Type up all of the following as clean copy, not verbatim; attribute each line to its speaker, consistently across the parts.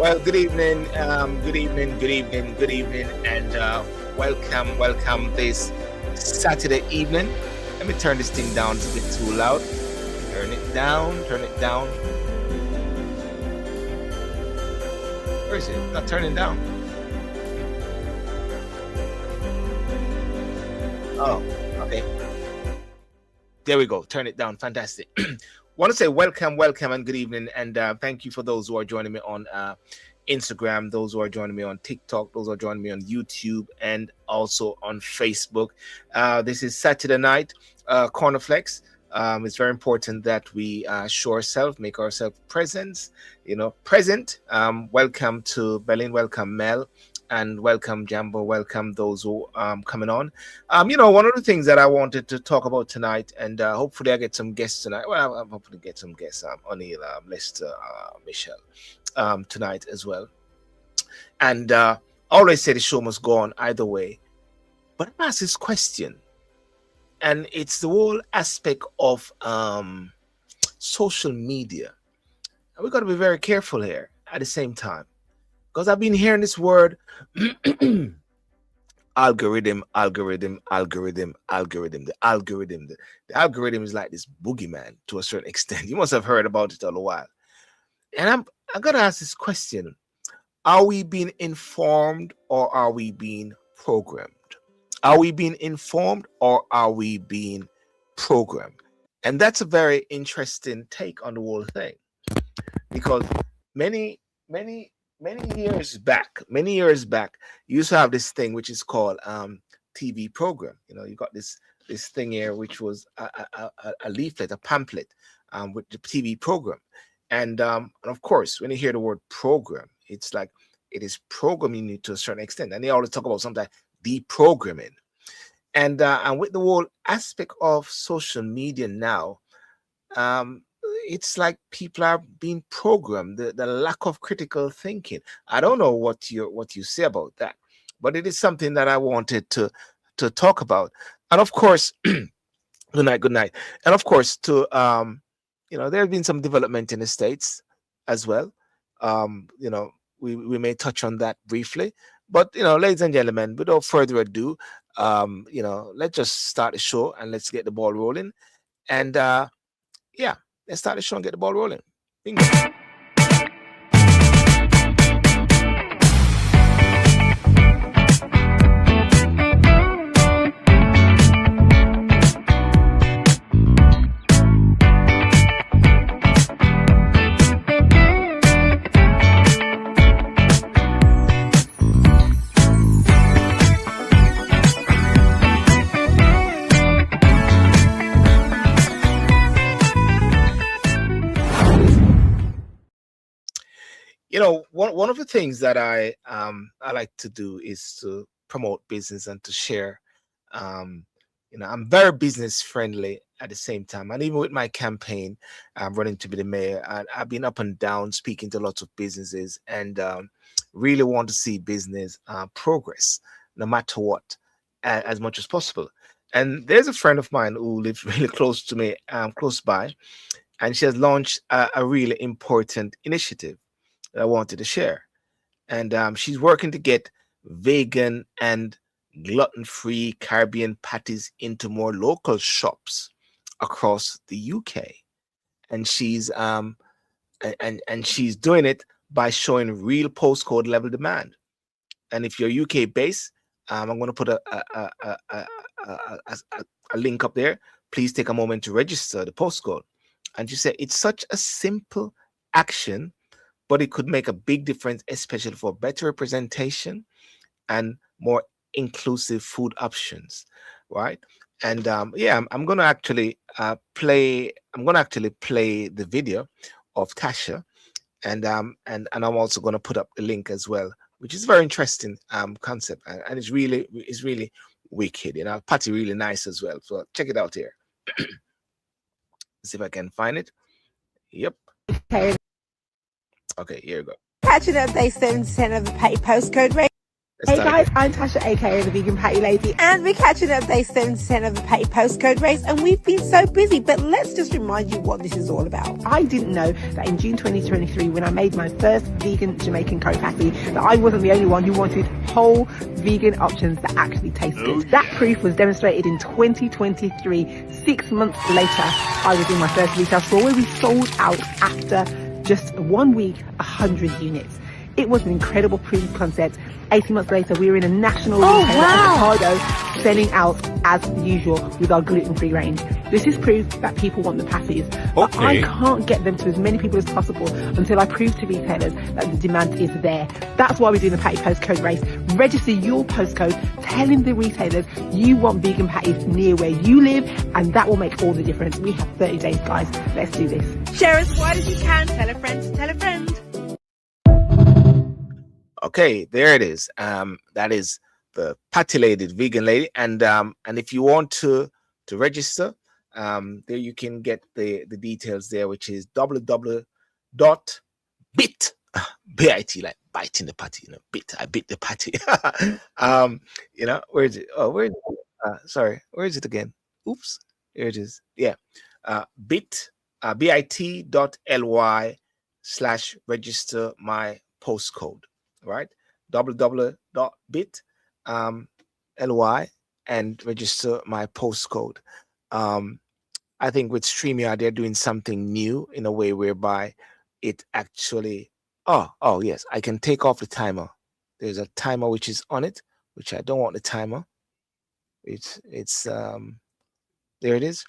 Speaker 1: Well, good evening, good evening, and welcome this Saturday evening. Let me turn this thing down. It's a bit too loud. Turn it down. Where is it? Not turning down. Oh, okay. There we go. Turn it down. Fantastic. Want to say welcome, and good evening, and thank you for those who are joining me on Instagram, those who are joining me on TikTok, those who are joining me on YouTube, and also on Facebook. This is Saturday night, Cornerflex. It's very important that we show ourselves, make ourselves present. Welcome to Berlin, welcome Mel, and welcome Jambo, welcome those who coming on. One of the things that I wanted to talk about tonight, and hopefully I get some guests tonight. Well, I'm hoping to get some guests. O'Neill, Lester, Michelle, tonight as well. And I always say the show must go on either way. But I ask this question, and it's the whole aspect of social media. And we've got to be very careful here at the same time. Because I've been hearing this word algorithm. The algorithm is like this boogeyman to a certain extent. You must have heard about it all a while. And I got to ask this question. Are we being informed or are we being programmed? Are we being informed or are we being programmed? And that's a very interesting take on the whole thing. Because many years back, you used to have this thing which is called TV program. You got this thing here which was a leaflet, a pamphlet with the TV program. And of course, when you hear the word program, it's like it is programming you to a certain extent. And they always talk about something like deprogramming. And with the whole aspect of social media now, it's like people are being programmed. The lack of critical thinking. I don't know what you say about that, but it is something that I wanted to talk about. And of course, good night. And of course, there have been some development in the States as well. We may touch on that briefly, but ladies and gentlemen, without further ado, let's just start the show and let's get the ball rolling. And let's start the show and get the ball rolling. Bingo. One of the things that I like to do is to promote business and to share. I'm very business friendly at the same time, and even with my campaign, I'm running to be the mayor. I've been up and down speaking to lots of businesses, and really want to see business progress, no matter what, as much as possible. And there's a friend of mine who lives really close to me, close by, and she has launched a really important initiative that I wanted to share. And she's working to get vegan and gluten-free Caribbean patties into more local shops across the UK. And she's she's doing it by showing real postcode level demand. And if you're UK based, I'm going to put a link up there. Please take a moment to register the postcode. And she said it's such a simple action, but it could make a big difference, especially for better representation and more inclusive food options, right? And I'm gonna actually play. I'm gonna actually play the video of Tasha, and I'm also gonna put up the link as well, which is a very interesting concept, and it's really wicked. Patty really nice as well. So check it out here. See if I can find it. Yep. Okay, here we go.
Speaker 2: Catching up day 7 to 10 of the pay postcode rate. Hey guys, I'm Tasha, aka the Vegan Patty Lady, and we're catching up day 7 to 10 of the Patty Postcode race, and we've been so busy, but let's just remind you what this is all about. I didn't know that in June 2023, when I made my first vegan Jamaican curry patty, that I wasn't the only one who wanted whole vegan options that actually taste good. That proof was demonstrated in 2023. 6 months later, I was in my first retail store where we sold out after just 1 week, 100 units. It was an incredible proof of concept. 18 months later, we were in a national retailer in Chicago, selling out as usual with our gluten-free range. This is proof that people want the patties, but I can't get them to as many people as possible until I prove to retailers that the demand is there. That's why we're doing the Patty Postcode race. Register your postcode, telling the retailers you want vegan patties near where you live, and that will make all the difference. We have 30 days, guys. Let's do this. Share as wide as you can. Tell a friend to tell a friend.
Speaker 1: Okay, there it is. That is the Patty Lady, vegan lady, and if you want to register, there you can get the details there, which is www.bit bit like biting the patty, I bit the patty. Where is it? Oh, where is it? Sorry, where is it again? Oops, here it is. Yeah, bit.ly/register my postcode. Right, www.bit ly and register my postcode. I think with StreamYard they're doing something new in a way whereby it actually oh yes, I can take off the timer. There's a timer which is on it, which I don't want the timer. It's there it is.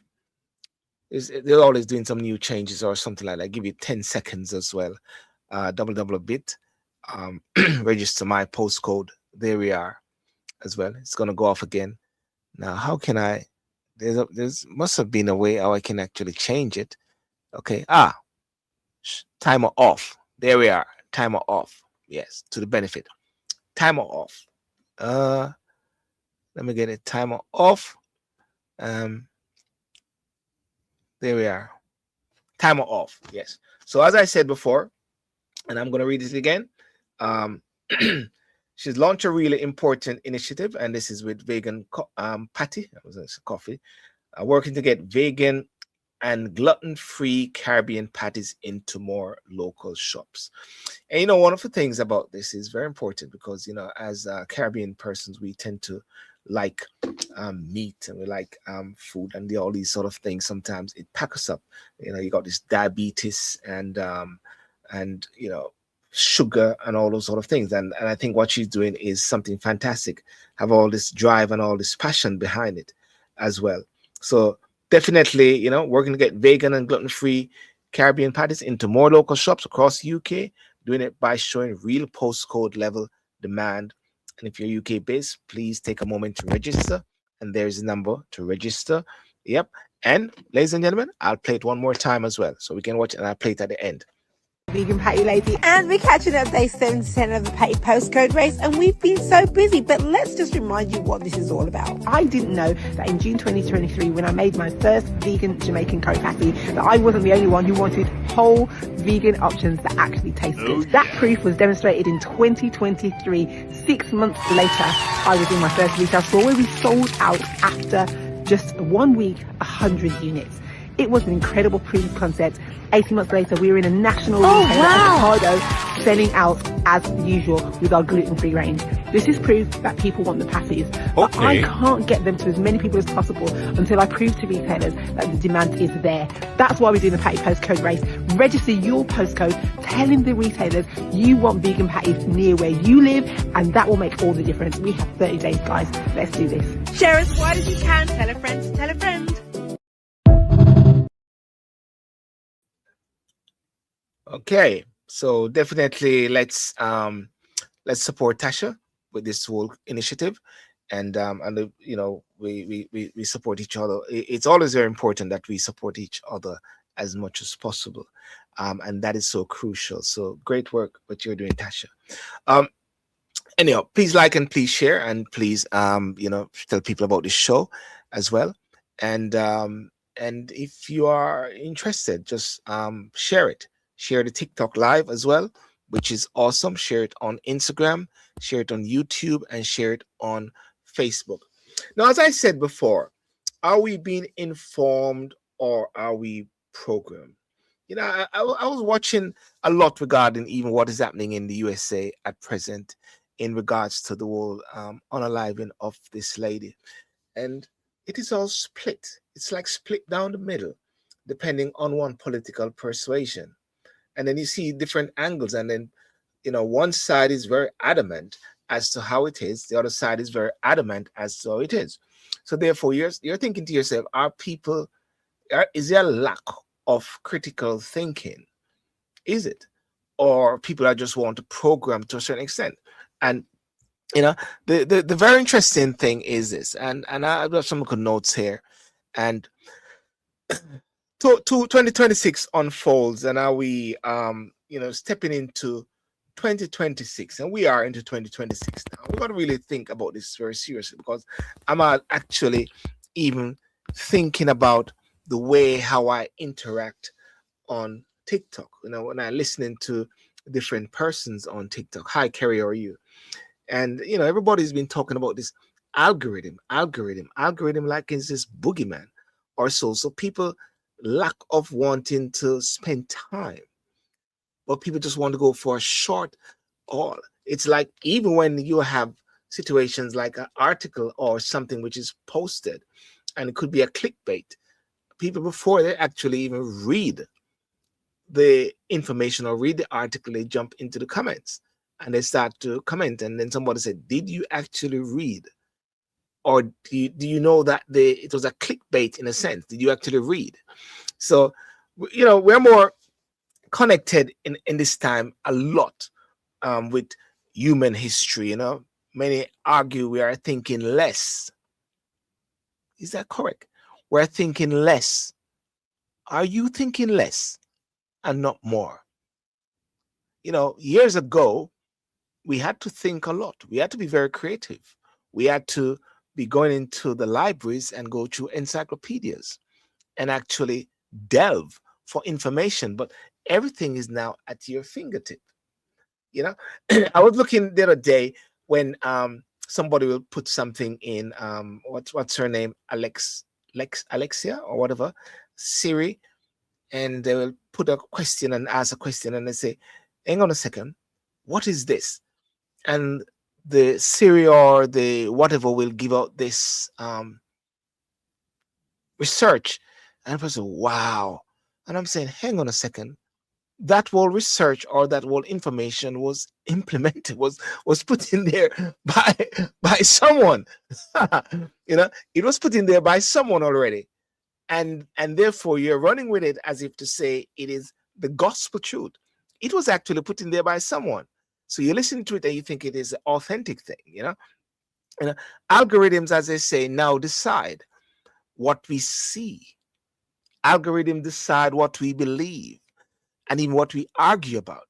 Speaker 1: They're always doing some new changes or something like that. Give you 10 seconds as well. Bit register my postcode. There we are as well. It's going to go off again. Now, how can I? There's must have been a way how I can actually change it. Okay. Timer off. There we are. Timer off. Yes, to the benefit. Timer off. Let me get it. Timer off. There we are. Timer off. Yes. So as I said before, and I'm going to read it again. She's launched a really important initiative, and this is with Vegan Patty. That was coffee. Working to get vegan and gluten-free Caribbean patties into more local shops. And one of the things about this is very important because as Caribbean persons, we tend to like meat, and we like food, and all these sort of things. Sometimes it packs us up. You got this diabetes and sugar and all those sort of things, and I think what she's doing is something fantastic. Have all this drive and all this passion behind it as well. So definitely, working to get vegan and gluten-free Caribbean patties into more local shops across the UK, doing it by showing real postcode level demand. And if you're UK based, please take a moment to register, and there's a number to register. Yep. And ladies and gentlemen, I'll play it one more time as well, so we can watch it, and I'll play it at the end.
Speaker 2: Vegan Patty Lady, and we're catching up day 7 to 10 of the Patty Postcode race, and we've been so busy, but let's just remind you what this is all about. I didn't know that in June 2023, when I made my first vegan Jamaican curry patty, that I wasn't the only one who wanted whole vegan options that actually taste good. That proof was demonstrated in 2023. 6 months later, I was in my first retail store where we sold out after just 1 week, 100 units. It was an incredible proof of concept. 18 months later, we were in a national retailer in Chicago, selling out as usual with our gluten-free range. This is proof that people want the patties, but I can't get them to as many people as possible until I prove to retailers that the demand is there. That's why we're doing the Patty Postcode race. Register your postcode, telling the retailers you want vegan patties near where you live, and that will make all the difference. We have 30 days, guys. Let's do this. Share as wide as you can. Tell a friend to tell a friend.
Speaker 1: Okay, so definitely let's support Tasha with this whole initiative, and we support each other. It's always very important that we support each other as much as possible, and that is so crucial. So great work what you're doing, Tasha. Anyhow, please like and please share, and please tell people about this show as well, and if you are interested, just share it. Share the TikTok live as well, which is awesome. Share it on Instagram, share it on YouTube, and share it on Facebook. Now, as I said before, are we being informed or are we programmed? I was watching a lot regarding even what is happening in the USA at present in regards to the whole unaliving of this lady. And it is all split. It's like split down the middle, depending on one political persuasion. And then you see different angles. And then, one side is very adamant as to how it is. The other side is very adamant as to how it is. So therefore, you're thinking to yourself, is there a lack of critical thinking? Is it? Or people are just want to program to a certain extent? And the very interesting thing is this, and I've got some good notes here, and 2026 unfolds, and are we stepping into 2026, and we are into 2026 now. We've got to really think about this very seriously, because I'm actually even thinking about the way how I interact on TikTok. When I'm listening to different persons on TikTok. Hi, Kerry, how are you? And everybody's been talking about this algorithm like it's this boogeyman or so. So people lack of wanting to spend time, but people just want to go for a short haul. It's like even when you have situations like an article or something which is posted, and it could be a clickbait, people before they actually even read the information or read the article, they jump into the comments and they start to comment. And then somebody said, did you actually read? Or do you know that it was a clickbait in a sense? Did you actually read? So, we're more connected in this time a lot with human history. Many argue we are thinking less. Is that correct? We're thinking less. Are you thinking less and not more? Years ago, we had to think a lot. We had to be very creative. We had to be going into the libraries and go through encyclopedias and actually delve for information. But everything is now at your fingertip. I was looking the other day when somebody will put something in what's her name, Alexia or whatever, Siri, and they will put a question and ask a question, and they say, hang on a second, what is this? And the Siri or the whatever will give out this research, and I say, wow. And I'm saying, hang on a second, that whole research or that whole information was implemented, was put in there by someone. It was put in there by someone already, and therefore you're running with it as if to say it is the gospel truth. It was actually put in there by someone. So you listen to it and you think it is an authentic thing. Algorithms, as they say, now decide what we see. Algorithms decide what we believe and even what we argue about.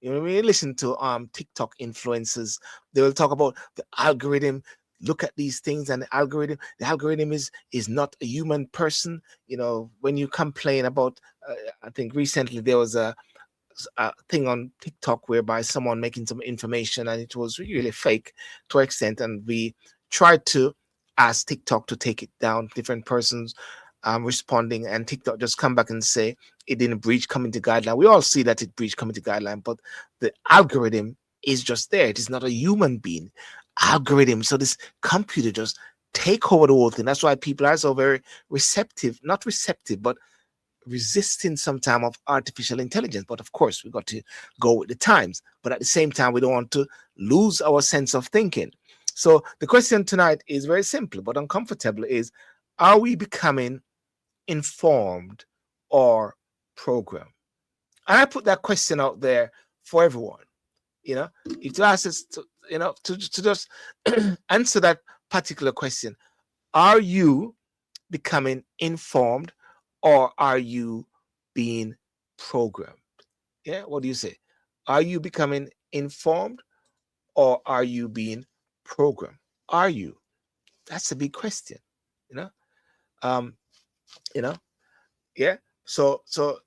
Speaker 1: When you listen to TikTok influencers, they will talk about the algorithm. Look at these things, and the algorithm is not a human person. When you complain about, I think recently there was a thing on TikTok whereby someone making some information and it was really fake to an extent, and we tried to ask TikTok to take it down. Different persons responding, and TikTok just come back and say it didn't breach community guideline. We all see that it breached community guideline, but the algorithm is just there. It is not a human being algorithm. So this computer just take over the whole thing. That's why people are so very not receptive, but resisting sometimes of artificial intelligence. But of course, we got to go with the times. But at the same time, we don't want to lose our sense of thinking. So the question tonight is very simple but uncomfortable: is, are we becoming informed or programmed? And I put that question out there for everyone. If you ask us to just answer that particular question, are you becoming informed or are you being programmed? Yeah, what do you say? Are you becoming informed or are you being programmed? Are you? That's a big question. Yeah. So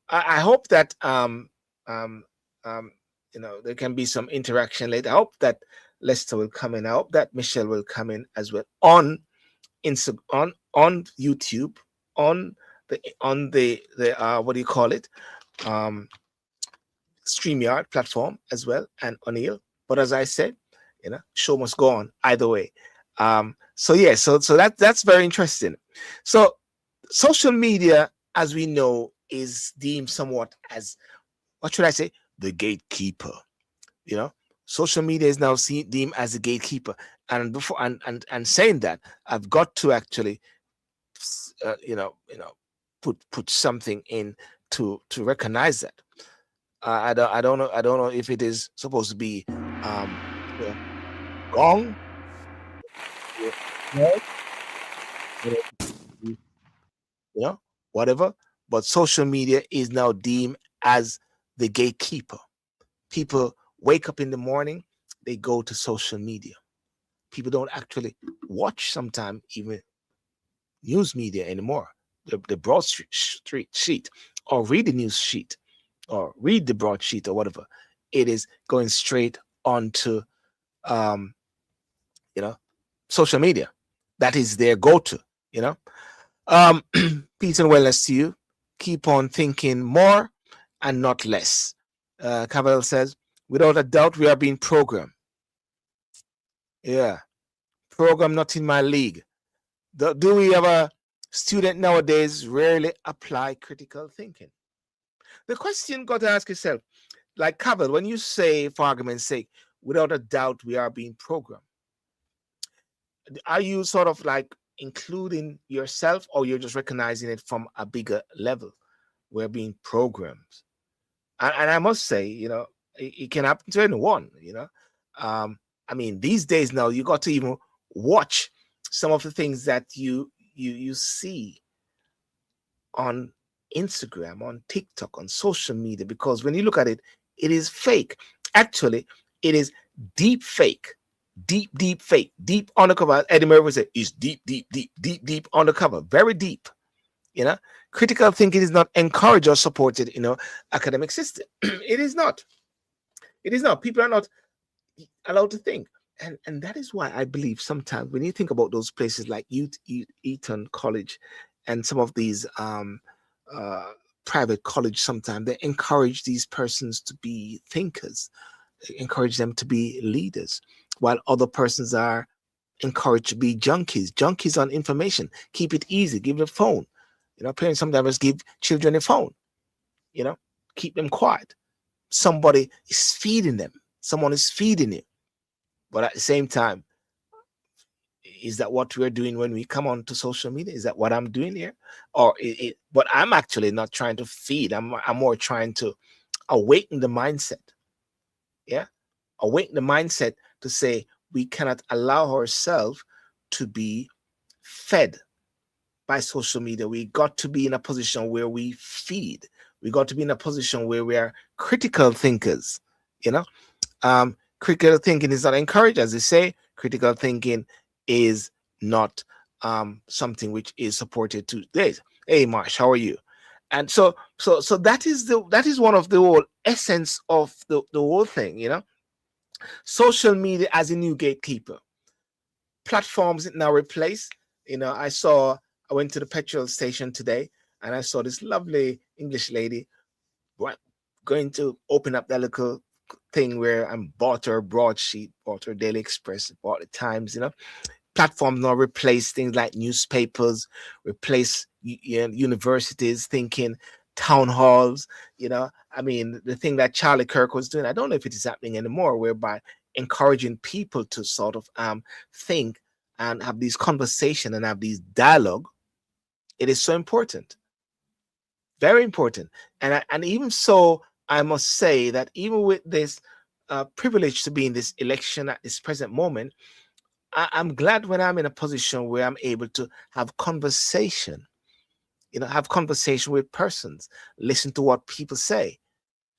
Speaker 1: I hope that there can be some interaction later. I hope that Lester will come in. I hope that Michelle will come in as well on on YouTube, on the what do you call it, um StreamYard platform as well, and O'Neill. But as I said, show must go on either way. So yeah, so that's very interesting. So social media, as we know, is deemed somewhat as, what should I say, the gatekeeper. Social media is now deemed as the gatekeeper. And before and saying that, I've got to actually put something in to recognize that. I don't know if it is supposed to be wrong, whatever. But social media is now deemed as the gatekeeper. People wake up in the morning, they go to social media. People don't actually watch sometimes even news media anymore. The broadsheet sheet, or read the news sheet, or read the broadsheet, or whatever. It is going straight onto social media. That is their go-to. Peace and wellness to you. Keep on thinking more and not less. Cavell says, without a doubt, we are being programmed. Yeah. Program not in my league. Do we have a student nowadays rarely apply critical thinking? The question got to ask yourself, like Cavell, when you say, for argument's sake, without a doubt, we are being programmed, are you sort of like including yourself, or you're just recognizing it from a bigger level? We're being programmed. And I must say, it can happen to anyone, I mean, these days now, you got to even watch some of the things that you see on Instagram, on TikTok, on social media, because when you look at it, it is fake. Actually, it is deep fake. Deep fake. Deep undercover. Eddie Murphy would say, is deep undercover. Very deep. Critical thinking is not encouraged or supported in our academic system. It is not. It is not. People are not allowed to think. And that is why I believe sometimes when you think about those places like Eton College and some of these private college, sometimes they encourage these persons to be thinkers, encourage them to be leaders, while other persons are encouraged to be junkies on information. Keep it easy. Give them a phone. Parents sometimes give children a phone. Keep them quiet. Somebody is feeding them. Someone is feeding you. But at the same time, is that what we're doing when we come onto social media? Is that what I'm doing here? Or but I'm actually not trying to feed. I'm more trying to awaken the mindset. Yeah, awaken the mindset to say we cannot allow ourselves to be fed by social media. We got to be in a position where we feed. We got to be in a position where we are critical thinkers. Critical thinking is not encouraged, as they say. Critical thinking is not something which is supported today. Hey, Marsh, how are you? And so that is one of the whole essence of the whole thing. Social media as a new gatekeeper. Platforms it now replace. I went to the petrol station today and I saw this lovely English lady going to open up that little thing where I bought her broadsheet, bought her Daily Express, bought the Times. Platforms now replace things like newspapers, replace universities thinking, town halls. I mean, the thing that Charlie Kirk was doing, I don't know if it is happening anymore, whereby encouraging people to sort of think and have these conversations and have these dialogue. It is so important, very important. And even so, I must say that even with this privilege to be in this election at this present moment, I'm glad when I'm in a position where I'm able to have conversation, have conversation with persons, listen to what people say.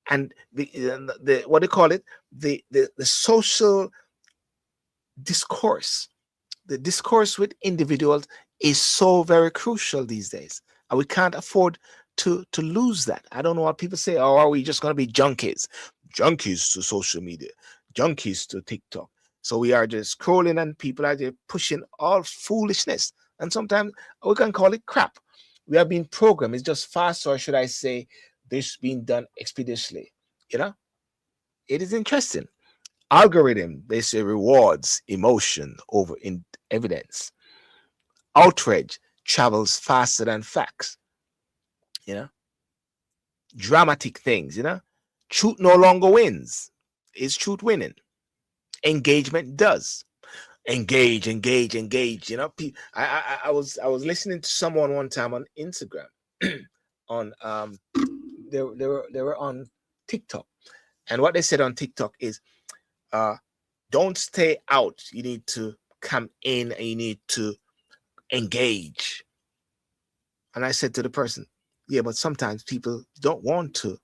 Speaker 1: And the what do you call it? The social discourse, the discourse with individuals is so very crucial these days. And we can't afford to lose that. I don't know what people say. Oh, are we just going to be junkies? junkies to social media, junkies to TikTok. So we are just scrolling and people are just pushing all foolishness. And sometimes we can call it crap. We are being programmed. It's just fast, or should I say, this being done expeditiously. You know, it is interesting. Algorithm, they say, rewards emotion over evidence. Outrage travels faster than facts. You know, dramatic things. You know, truth no longer wins. Is truth winning? Engagement does. Engage. You know, I was listening to someone one time on Instagram, on they were on TikTok, and what they said on TikTok is, don't stay out. You need to come in and you need to engage. And I said to the person, yeah, but sometimes people don't want to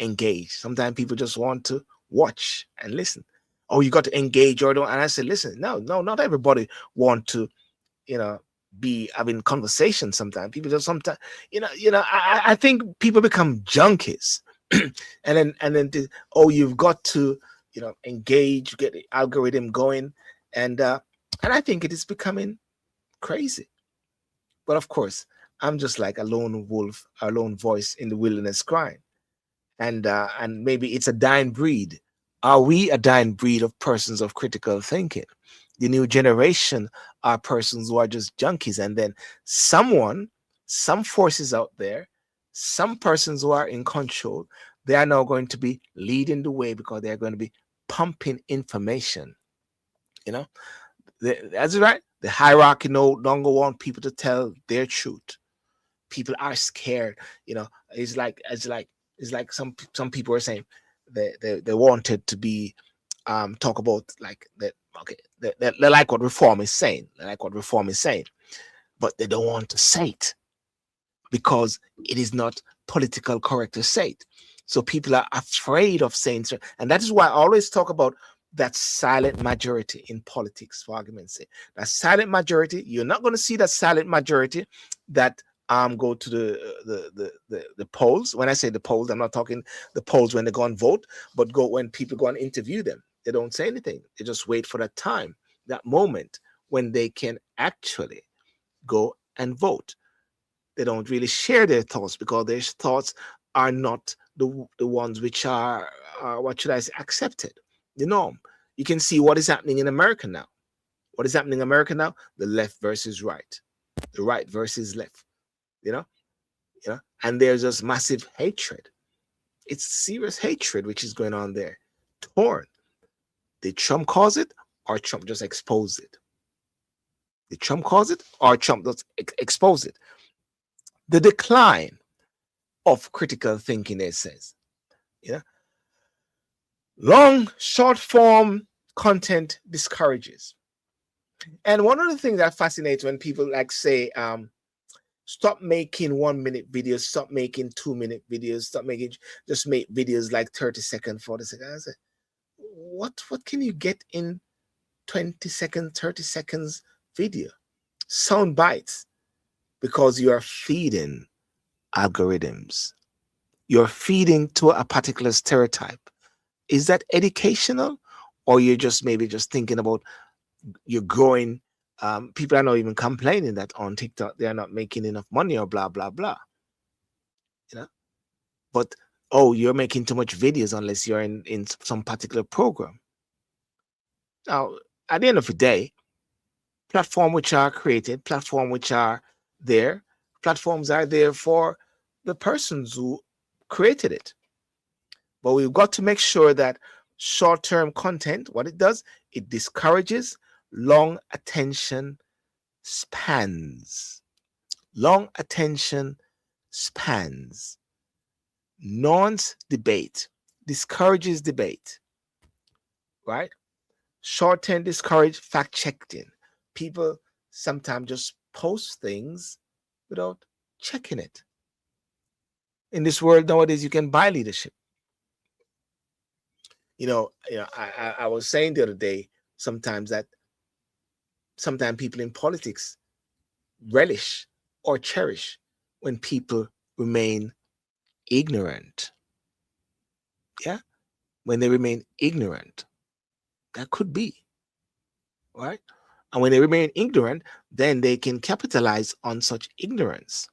Speaker 1: engage. Sometimes people just want to watch and listen. Oh, you got to engage or don't. And I said, listen, no, not everybody want to, be having conversations. Sometimes people just sometimes, I think people become junkies. and then you've got to, engage, get the algorithm going. And I think it is becoming crazy. But of course, I'm just like a lone wolf, a lone voice in the wilderness crying. And maybe it's a dying breed. Are we a dying breed of persons of critical thinking? The new generation are persons who are just junkies. And then some forces out there, some persons who are in control, they are now going to be leading the way because they're going to be pumping information. That's right. The hierarchy no longer want people to tell their truth. People are scared. It's like some people are saying they wanted to be talk about like that. Okay, they like what reform is saying. But they don't want to say it because it is not political correct to say it. So people are afraid of saying so, and that is why I always talk about that silent majority in politics. For argument's sake, that silent majority, you're not going to see that silent majority that go to the polls. When I say the polls, I'm not talking the polls when they go and vote, but when people go and interview them. They don't say anything. They just wait for that time, that moment when they can actually go and vote. They don't really share their thoughts because their thoughts are not the ones which are what should I say, accepted. The norm. You can see what is happening in America now. What is happening in America now? The left versus right, the right versus left. And there's this massive hatred. It's serious hatred which is going on there. Torn. Did Trump cause it, or Trump just expose it? Did Trump cause it, or Trump just expose it? The decline of critical thinking, it says. Long, short form content discourages. And one of the things that fascinates when people say, stop making 1 minute videos, stop making 2 minute videos, just make videos like 30 seconds, 40 seconds. I say, what can you get in 20 seconds, 30 seconds video? Sound bites. Because you are feeding algorithms. You're feeding to a particular stereotype. Is that educational? Or you're just maybe just thinking about you're growing. People are not even complaining that on TikTok they are not making enough money or blah, blah, blah. But, you're making too much videos unless you're in some particular program. Now, at the end of the day, platforms which are created, platforms which are there, platforms are there for the persons who created it. But we've got to make sure that short-term content, what it does, it discourages long attention spans. Long attention spans. Nuance debate, discourages debate, right? Short-term discourage fact-checking. People sometimes just post things without checking it. In this world nowadays, you can buy leadership. I was saying the other day sometimes people in politics relish or cherish when people remain ignorant. Yeah. when they remain ignorant. That could be, right? And when they remain ignorant, then they can capitalize on such ignorance.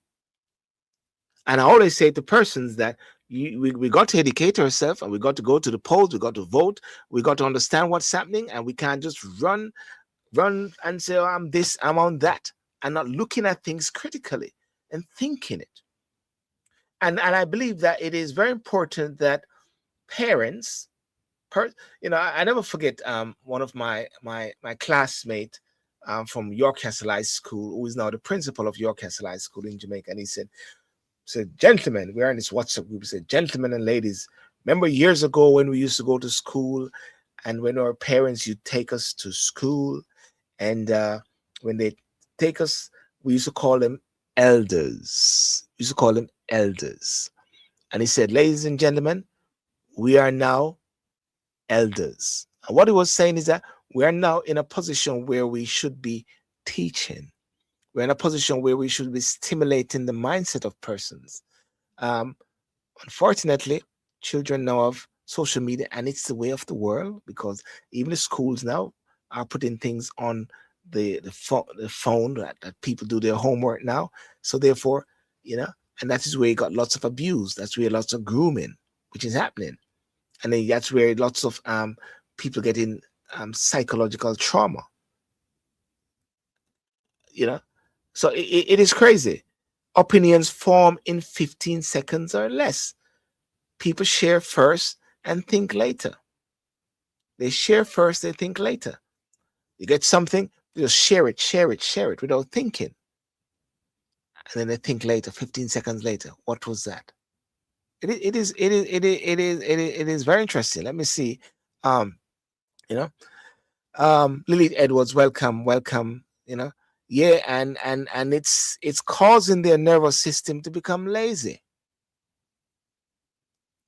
Speaker 1: And I always say to persons that we got to educate ourselves, and we got to go to the polls, we got to vote, we got to understand what's happening, and we can't just run and say, oh, I'm this, I'm on that, and not looking at things critically and thinking it. And I believe that it is very important that parents, I never forget one of my classmate from York Castle High School, who is now the principal of York Castle High School in Jamaica, and he said, gentlemen, we're in this WhatsApp group. He said, gentlemen and ladies, remember years ago when we used to go to school, and when our parents used to take us to school, and when they take us, we used to call them elders. We used to call them elders. And he said, ladies and gentlemen, we are now elders. And what he was saying is that we are now in a position where we should be teaching. We're in a position where we should be stimulating the mindset of persons. Unfortunately, children now have social media, and it's the way of the world, because even the schools now are putting things on the phone that people do their homework now. So therefore, and that is where you got lots of abuse. That's where lots of grooming, which is happening. And then that's where lots of people get in psychological trauma. So it is crazy. Opinions form in 15 seconds or less. People share first and think later. They share first, they think later. You get something, they just share it without thinking. And then they think later, 15 seconds later, what was that? It is very interesting. Let me see. Lily Edwards, welcome. Yeah, and it's causing their nervous system to become lazy.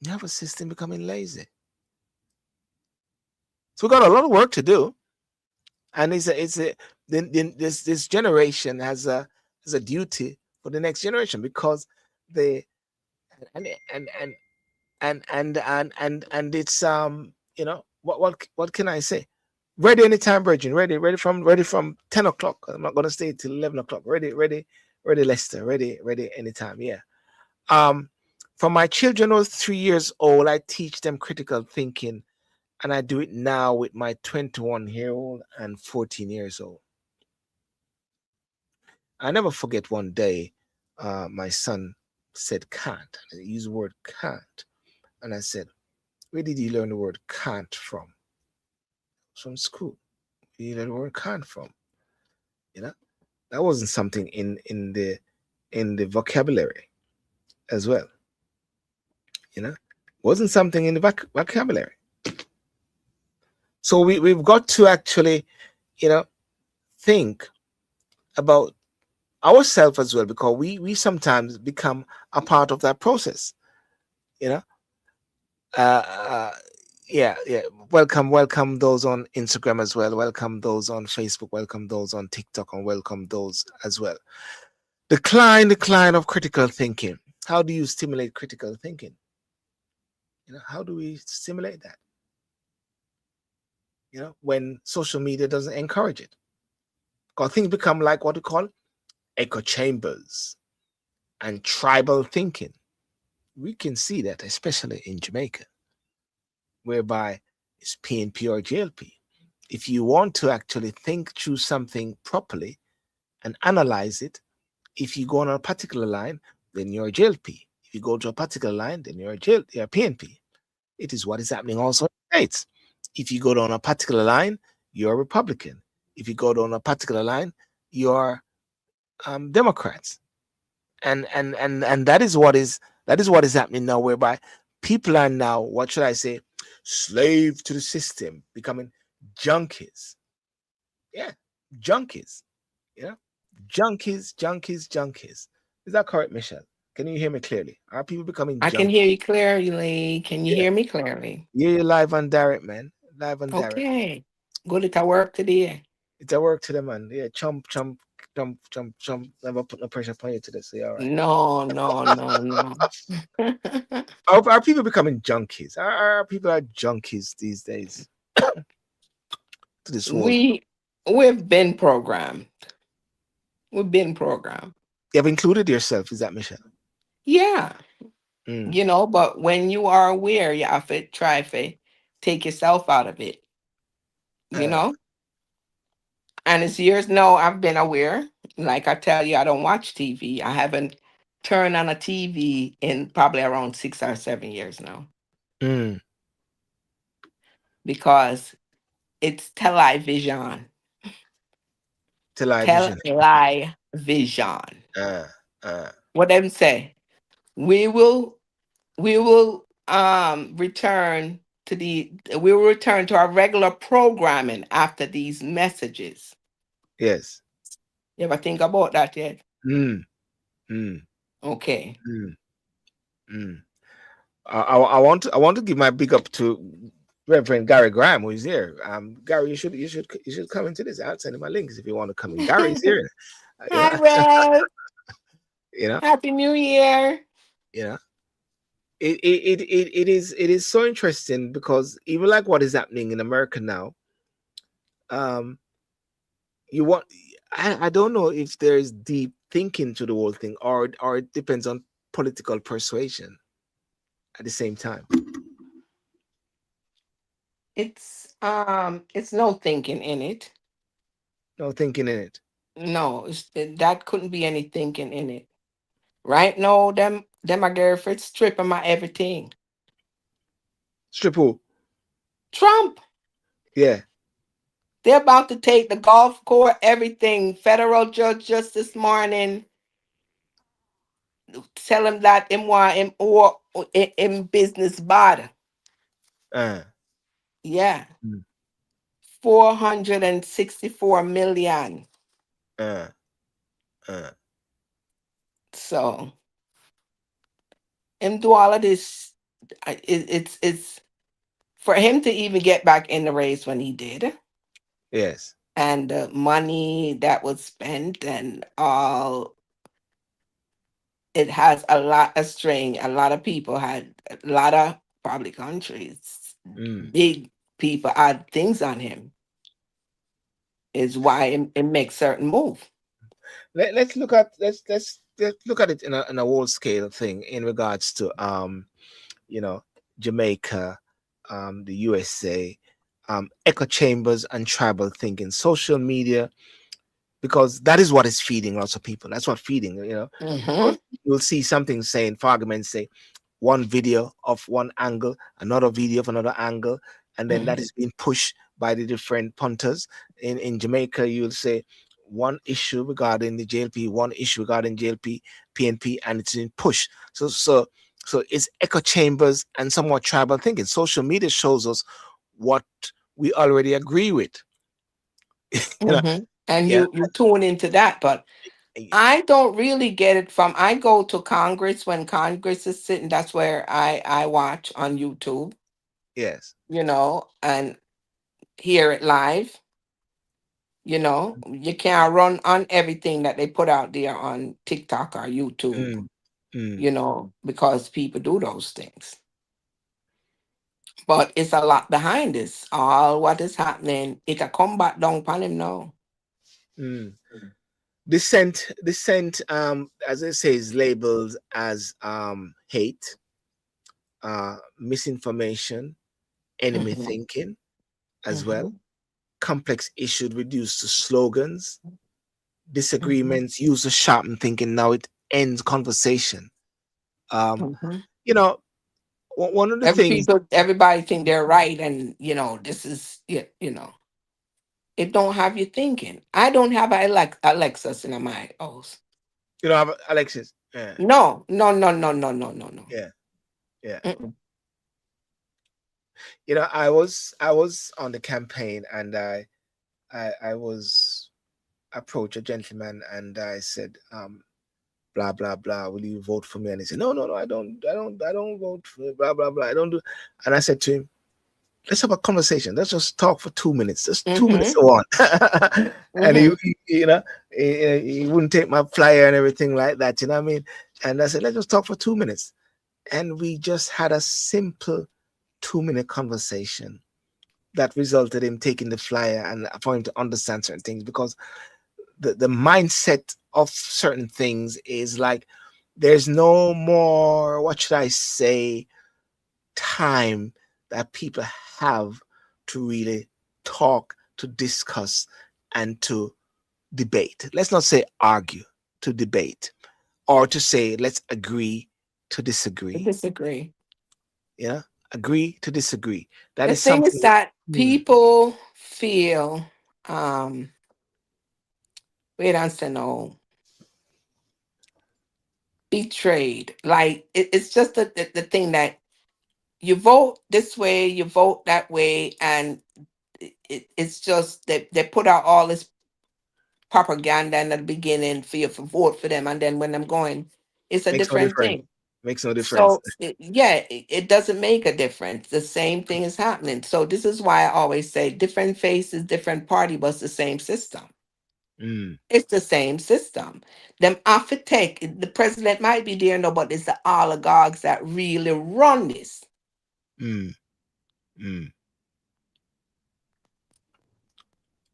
Speaker 1: Nervous system becoming lazy. So we got a lot of work to do, and this generation has a duty for the next generation, because they and it's what can I say? Ready anytime, Virgin. Ready from 10 o'clock. I'm not gonna stay till 11 o'clock. Ready, Lester. Ready anytime. Yeah. For my children who are 3 years old, I teach them critical thinking, and I do it now with my 21-year-old and 14 years old. I never forget one day, my son said can't. He used the word can't, and I said, where did you learn the word can't from? From school. Where did you learn the word can't from? That wasn't something in the vocabulary as well. Wasn't something in the vocabulary. So we've got to actually, think about ourselves as well, because we sometimes become a part of that process. Yeah. Welcome those on Instagram as well. Welcome those on Facebook. Welcome those on TikTok, and welcome those as well. Decline of critical thinking. How do you stimulate critical thinking? How do we stimulate that? When social media doesn't encourage it. Because things become like what we call echo chambers and tribal thinking. We can see that, especially in Jamaica, whereby it's PNP or JLP. If you want to actually think through something properly and analyze it, if you go on a particular line, then you're a JLP. If you go to a particular line, then you're a PNP. It is what is happening also in the States. If you go down a particular line, you're a Republican. If you go down a particular line, you're Democrats. And that is what is happening now, whereby people are now, what should I say, slave to the system, becoming junkies. Yeah, junkies. Junkies. Is that correct, Michelle? Can you hear me clearly? Are people becoming junkies?
Speaker 3: I can hear you clearly. Can you hear me clearly?
Speaker 1: Yeah, you're live on direct, man. Live on direct.
Speaker 3: Okay. Good at work today.
Speaker 1: It's a work to the man. Yeah, chump Never put no pressure upon you today. So you're all right.
Speaker 3: No, no, no, no.
Speaker 1: Are people becoming junkies? Are people are junkies these days to this whole?
Speaker 3: we we've been programmed. We've been programmed.
Speaker 1: You have included yourself. Is that Michelle?
Speaker 3: Yeah,
Speaker 1: Mm,
Speaker 3: you know, but when you are aware, you have to try to take yourself out of it, you
Speaker 1: uh,
Speaker 3: know? And it's years now I've been aware. Like I tell you, I don't watch TV. I haven't turned on a TV in probably around 6 or 7 years now
Speaker 1: mm,
Speaker 3: because it's television.
Speaker 1: television.
Speaker 3: Television.
Speaker 1: Uh, uh,
Speaker 3: What them say? We will we will return to our regular programming after these messages.
Speaker 1: yes.
Speaker 3: You ever think about that yet?
Speaker 1: Mm, mm,
Speaker 3: Okay.
Speaker 1: mm, mm. I want to give my big up to Reverend Gary Graham, who is here. Gary, you should come into this. I'll send you my links if you want to come in. Gary's here. You
Speaker 3: Hi,
Speaker 1: know,
Speaker 3: Rev.
Speaker 1: you know,
Speaker 3: Happy New Year.
Speaker 1: you know. It is so interesting because even like what is happening in America now, um, you want I don't know if there's deep thinking to the whole thing or it depends on political persuasion at the same time.
Speaker 3: It's no thinking in it.
Speaker 1: No thinking in it.
Speaker 3: No, that couldn't be any thinking in it. Right now, them my girlfriend stripping my everything.
Speaker 1: Strip who?
Speaker 3: Trump.
Speaker 1: Yeah.
Speaker 3: They're about to take the golf court, everything. Federal judge just this morning tell him that him want him or in business bad.
Speaker 1: Uh,
Speaker 3: Yeah.
Speaker 1: mm,
Speaker 3: 464 million.
Speaker 1: uh, uh,
Speaker 3: So him do all of this. It's for him to even get back in the race when he did,
Speaker 1: yes.
Speaker 3: and the money that was spent and all, it has a lot of strain. A lot of people had a lot of probably countries,
Speaker 1: Mm.
Speaker 3: big people had things on him. Is why it makes certain move.
Speaker 1: Let's look at let's look at it in a whole scale thing in regards to you know, Jamaica, the USA, echo chambers and tribal thinking, social media, because that is what is feeding lots of people. That's what feeding, you know.
Speaker 3: Hmm.
Speaker 1: You'll see something saying, for argument's sake, one video of one angle, another video of another angle, and then that
Speaker 3: Hmm.
Speaker 1: is being pushed by the different punters. In Jamaica, you'll say one issue regarding the JLP, one issue regarding JLP, PNP, and it's being pushed. So it's echo chambers and somewhat tribal thinking. Social media shows us what we already agree with. You know,
Speaker 3: Hmm. And
Speaker 1: yeah.
Speaker 3: you tune into that, but I don't really get it from. I go to Congress when Congress is sitting. That's where I watch on YouTube,
Speaker 1: Yes.
Speaker 3: and hear it live. You can't run on everything that they put out there on TikTok or YouTube.
Speaker 1: Mm, mm,
Speaker 3: Because people do those things. But it's a lot behind this. All what is happening, it can come back down upon him now.
Speaker 1: mm. Dissent, as it says, labeled as hate, misinformation, enemy
Speaker 3: Hmm.
Speaker 1: thinking as well.
Speaker 3: Hmm.
Speaker 1: Complex issues reduced to slogans.
Speaker 3: Hmm.
Speaker 1: Disagreements used to sharpen thinking. Now it ends conversation. Um,
Speaker 3: Hmm.
Speaker 1: you know, one of the things,
Speaker 3: Everybody think they're right, and this is it don't have you thinking. I don't have Alexis in my house.
Speaker 1: Alexis. Yeah,
Speaker 3: No, no, no, no, no, no, no, no.
Speaker 1: yeah, yeah.
Speaker 3: Mm-mm.
Speaker 1: I was on the campaign and I was approached a gentleman and I said, blah blah blah, will you vote for me? And he said, no, I don't vote for blah blah blah, I don't do. And I said to him, let's have a conversation. Let's just talk for 2 minutes. Just 2 minutes
Speaker 3: Mm-hmm.
Speaker 1: so on. And
Speaker 3: Mm-hmm.
Speaker 1: he wouldn't take my flyer and everything like that. You know what I mean? And I said, let's just talk for 2 minutes. And we just had a simple 2 minute conversation that resulted in taking the flyer and for him to understand certain things, because the mindset of certain things is like there's no more, what should I say, time that people have to really talk, to discuss, and to debate. Let's not say argue, to debate, or to say let's agree to
Speaker 3: I
Speaker 1: disagree.
Speaker 3: disagree.
Speaker 1: Yeah, agree to disagree. That
Speaker 3: The
Speaker 1: is
Speaker 3: thing is
Speaker 1: something.
Speaker 3: that
Speaker 1: Hmm,
Speaker 3: people feel, um, wait on say no, betrayed. Like it's just the thing that you vote this way, you vote that way, and it's just that they put out all this propaganda in the beginning for you to vote for them, and then when I'm going, it's a
Speaker 1: makes no
Speaker 3: different
Speaker 1: difference.
Speaker 3: thing.
Speaker 1: Makes no difference.
Speaker 3: So yeah, it doesn't make a difference. The same thing is happening. So this is why I always say different faces, different party, but it's the same system.
Speaker 1: Mm,
Speaker 3: It's the same system. Them take the president might be there, no, but it's the oligarchs that really run this.
Speaker 1: mm, mm.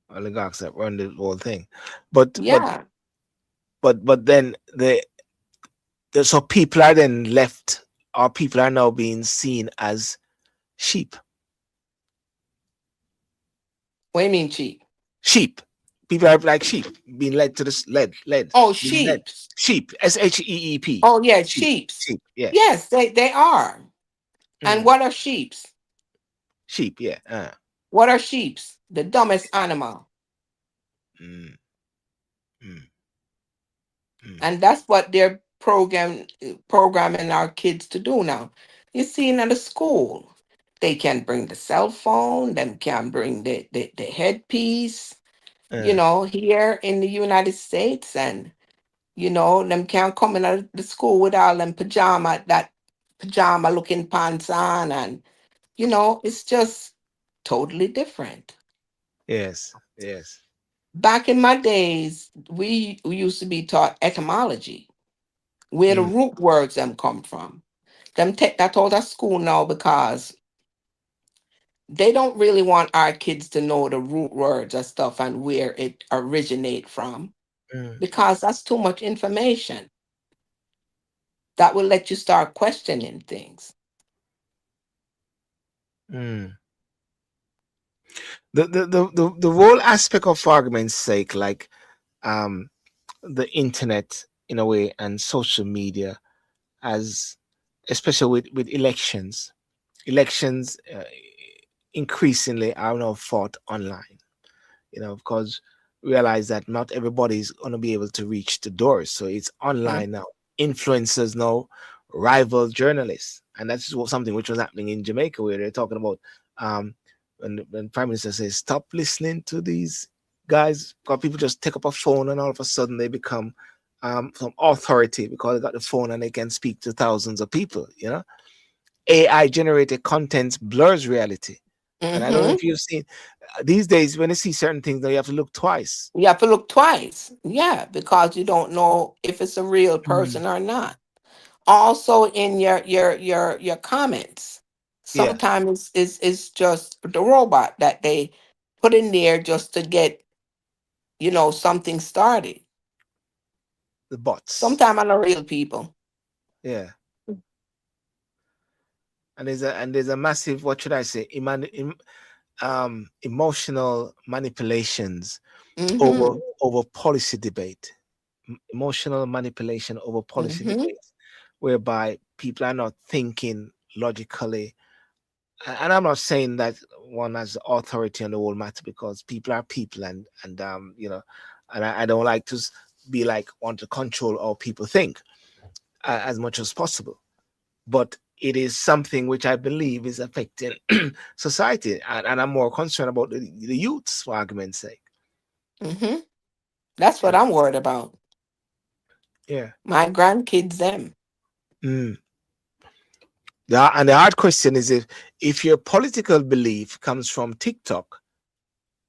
Speaker 1: Oligarchs that run the whole thing, but but
Speaker 3: Yeah.
Speaker 1: but then so people are then left, or people are now being seen as sheep.
Speaker 3: What do you mean cheap?
Speaker 1: Sheep. People are like sheep being led to this
Speaker 3: Oh,
Speaker 1: being led.
Speaker 3: sheep.
Speaker 1: Sheep. SHEEP.
Speaker 3: Oh yeah,
Speaker 1: Sheep.
Speaker 3: sheeps.
Speaker 1: Sheep. Yeah.
Speaker 3: Yes, they are. And
Speaker 1: Mm.
Speaker 3: what are sheeps?
Speaker 1: Sheep. Yeah.
Speaker 3: What are sheeps? The dumbest animal.
Speaker 1: Mm, mm, mm,
Speaker 3: And that's what they're programming our kids to do now. You see in the school, they can bring the cell phone, them can bring the headpiece,
Speaker 1: uh,
Speaker 3: here in the United States, and them can't come in the school with all them pajama looking pants on, and it's just totally different.
Speaker 1: yes. Yes.
Speaker 3: Back in my days, we used to be taught etymology, where the
Speaker 1: Mm,
Speaker 3: root words them come from. Them take that out of school now because they don't really want our kids to know the root words and stuff and where it originate from,
Speaker 1: mm,
Speaker 3: because that's too much information. That will let you start questioning things.
Speaker 1: mm. The whole aspect of, for argument's sake, like um the internet in a way and social media, as especially with elections increasingly are now fought online. Of course, realize that not everybody is going to be able to reach the doors, so it's
Speaker 3: Mhm.
Speaker 1: online now. Influencers now rival journalists, and that's something which was happening in Jamaica, where they're talking about um when prime minister says stop listening to these guys, because people just take up a phone and all of a sudden they become some authority because they got the phone and they can speak to thousands of people. AI generated content blurs reality. And I don't know
Speaker 3: Mhm.
Speaker 1: if you've seen these days when you see certain things, now you have to look twice.
Speaker 3: You have to look twice. Yeah, because you don't know if it's a real
Speaker 1: Mm.
Speaker 3: person or not. Also in your comments,
Speaker 1: Yeah,
Speaker 3: sometimes it's just the robot that they put in there just to get, something started.
Speaker 1: the bots.
Speaker 3: Sometimes I'm not real people.
Speaker 1: Yeah, and there's a massive, what should I say, emotional manipulations over
Speaker 3: Mm-hmm.
Speaker 1: policy debate. Emotional manipulation over policy
Speaker 3: Mm-hmm.
Speaker 1: debates, whereby people are not thinking logically. And I'm not saying that one has authority on the whole matter, because people are people, and and I don't like to be like want to control how people think as much as possible. But it is something which I believe is affecting society, and I'm more concerned about the youths, for argument's sake.
Speaker 3: Mm-hmm. That's what
Speaker 1: Yeah,
Speaker 3: I'm worried about.
Speaker 1: yeah.
Speaker 3: My grandkids, them.
Speaker 1: Mm. And the hard question is, if your political belief comes from TikTok,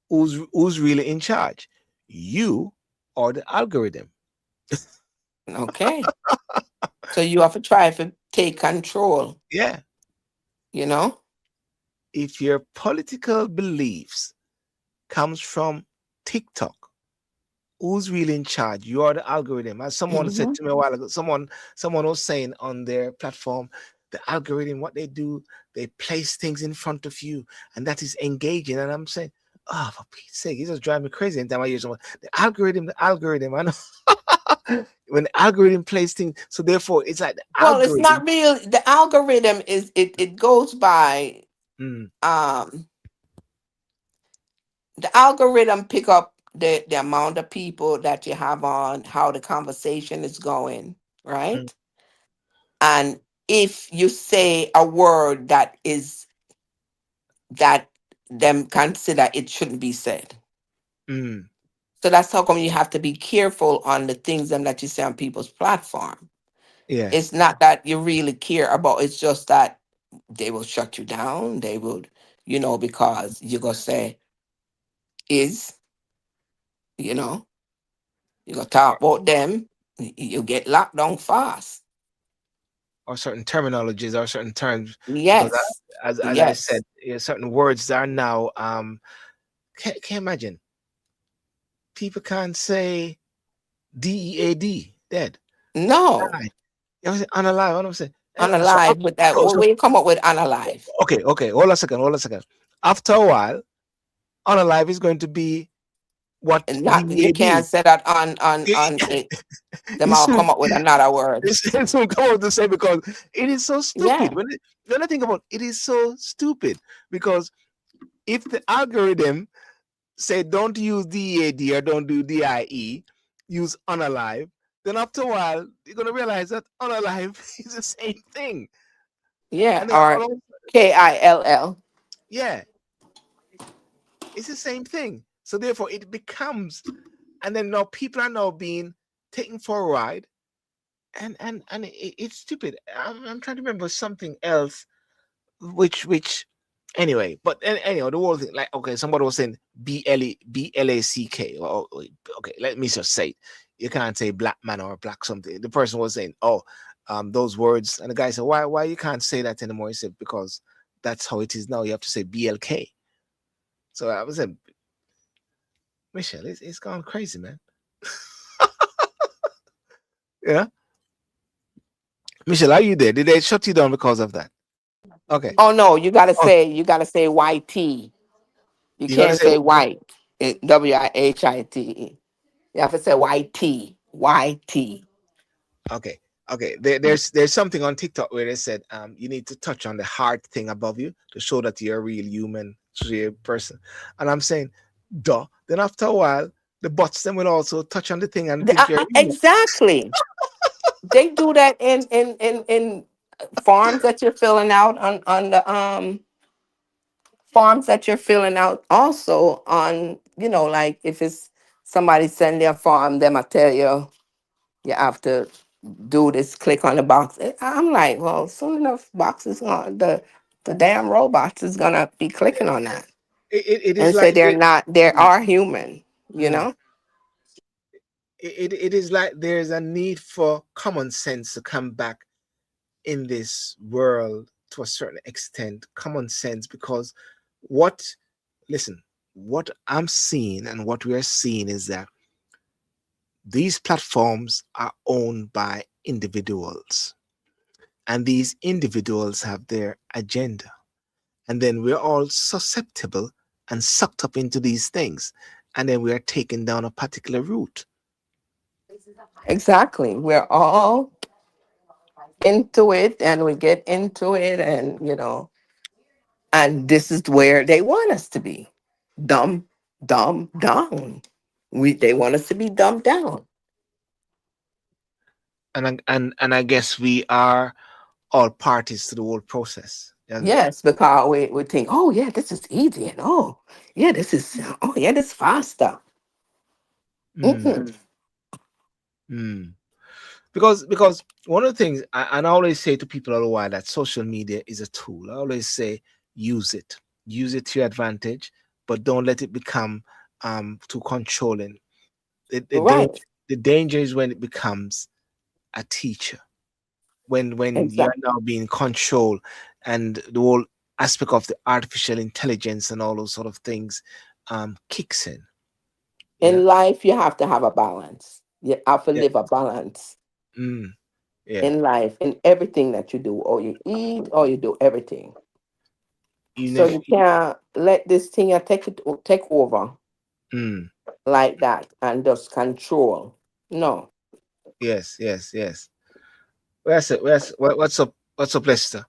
Speaker 1: who's really in charge? You or the algorithm?
Speaker 3: Okay. So you have to try to take control,
Speaker 1: Yeah.
Speaker 3: you know?
Speaker 1: If your political beliefs comes from TikTok, who's really in charge? You are the algorithm. As someone said
Speaker 3: Hmm.
Speaker 1: to me a while ago, someone was saying on their platform, the algorithm, what they do, they place things in front of you, and that is engaging. And I'm saying, oh, for Pete's sake, it just drives me crazy anytime I hear someone, the algorithm. I know when the algorithm plays things, so therefore it's like the
Speaker 3: Well, it's
Speaker 1: algorithm.
Speaker 3: not real. The algorithm is it goes by
Speaker 1: Mm,
Speaker 3: um the algorithm pick up the amount of people that you have on, how the conversation is going,
Speaker 1: mm,
Speaker 3: right? And if you say a word that them consider it shouldn't be said.
Speaker 1: mm,
Speaker 3: So that's how come you have to be careful on the things them that you say on people's platform.
Speaker 1: yeah,
Speaker 3: It's not that you really care about, it's just that they will shut you down. They would, because you're gonna say is, you know, you're gonna talk
Speaker 1: or,
Speaker 3: about them, you get locked down fast.
Speaker 1: or certain terminologies or certain terms, because
Speaker 3: Yes.
Speaker 1: as I said,
Speaker 3: Yes.
Speaker 1: certain words are now can't imagine. People can't say DEAD, dead.
Speaker 3: No.
Speaker 1: Died. You know what I'm saying? Unalive. What I'm saying. So,
Speaker 3: Unalive with that.
Speaker 1: so, so
Speaker 3: When you come up with unalive.
Speaker 1: okay. Hold on a second. After a while, unalive is going to be what
Speaker 3: And not you can't
Speaker 1: DEAD.
Speaker 3: say that on it. Them
Speaker 1: You
Speaker 3: all
Speaker 1: soon
Speaker 3: come up with another word.
Speaker 1: it's soon come out to say, because it is so stupid.
Speaker 3: Yeah.
Speaker 1: When I think about it, is so stupid, because if the algorithm say don't use DEAD or don't do DIE, use unalive, then after a while you're gonna realize that unalive is the same thing.
Speaker 3: Yeah.
Speaker 1: And then
Speaker 3: Or KILL.
Speaker 1: yeah, it's the same thing. So therefore it becomes, and then now people are now being taken for a ride, and it's stupid. I'm trying to remember something else, which anyway, but anyhow, the whole thing, like, okay, somebody was saying BLACK, or okay, let me just say it. You can't say black man or black something. The person was saying, oh, those words, and the guy said, why you can't say that anymore? He said, because that's how it is now. You have to say BLK. So I was saying, Michelle, it's gone crazy, man. Yeah, Michelle, are you there? Did they shut you down because of that? Okay.
Speaker 3: Oh no,
Speaker 1: Oh,
Speaker 3: you gotta say YT. You
Speaker 1: you gotta
Speaker 3: can't
Speaker 1: say
Speaker 3: say white. WIHITE. You have to say YT. YT.
Speaker 1: okay. Okay. There's something on TikTok where they said you need to touch on the heart thing above you to show that you're a real human, real person. And I'm saying, duh. Then after a while, the bots then will also touch on the thing and think you're human.
Speaker 3: Exactly. They do that in forms that you're filling out on the forms that you're filling out also on, like if it's somebody send their form, them I tell you you have to do this, click on the box. I'm like, well, soon enough box is going the damn robots is gonna be clicking on that
Speaker 1: It is
Speaker 3: and say
Speaker 1: like
Speaker 3: they're not, they are human, you
Speaker 1: mm,
Speaker 3: know?
Speaker 1: it is like there's a need for common sense to come back in this world to a certain extent. Common sense, because what listen, what I'm seeing and what we are seeing is that these platforms are owned by individuals, and these individuals have their agenda, and then we're all susceptible and sucked up into these things, and then we are taken down a particular route.
Speaker 3: Exactly. We're all into it and we get into it and and this is where they want us to be. Dumb, dumb down. They want us to be dumbed down.
Speaker 1: And I guess we are all parties to the whole process. And
Speaker 3: Yes, because we think, oh yeah, this is easy, and oh yeah, this is faster.
Speaker 1: mm,
Speaker 3: Mm-mm.
Speaker 1: mm. Because one of the things and I always say to people all the while that social media is a tool. I always say use it to your advantage, but don't let it become too controlling. The, the danger
Speaker 3: Right.
Speaker 1: the danger is when it becomes a teacher, when you're
Speaker 3: Exactly.
Speaker 1: now being controlled, and the whole aspect of the artificial intelligence and all those sort of things kicks in. You know.
Speaker 3: In life, you have to have a balance. You have to
Speaker 1: Yeah.
Speaker 3: live a balance
Speaker 1: Mm, yeah.
Speaker 3: in life, in everything that you do, or you eat, or you do everything.
Speaker 1: Even
Speaker 3: So
Speaker 1: if
Speaker 3: you can't let this thing take over
Speaker 1: mm,
Speaker 3: like that and just control. No.
Speaker 1: yes, yes, yes. Where's it? What's up? What's up, Lester?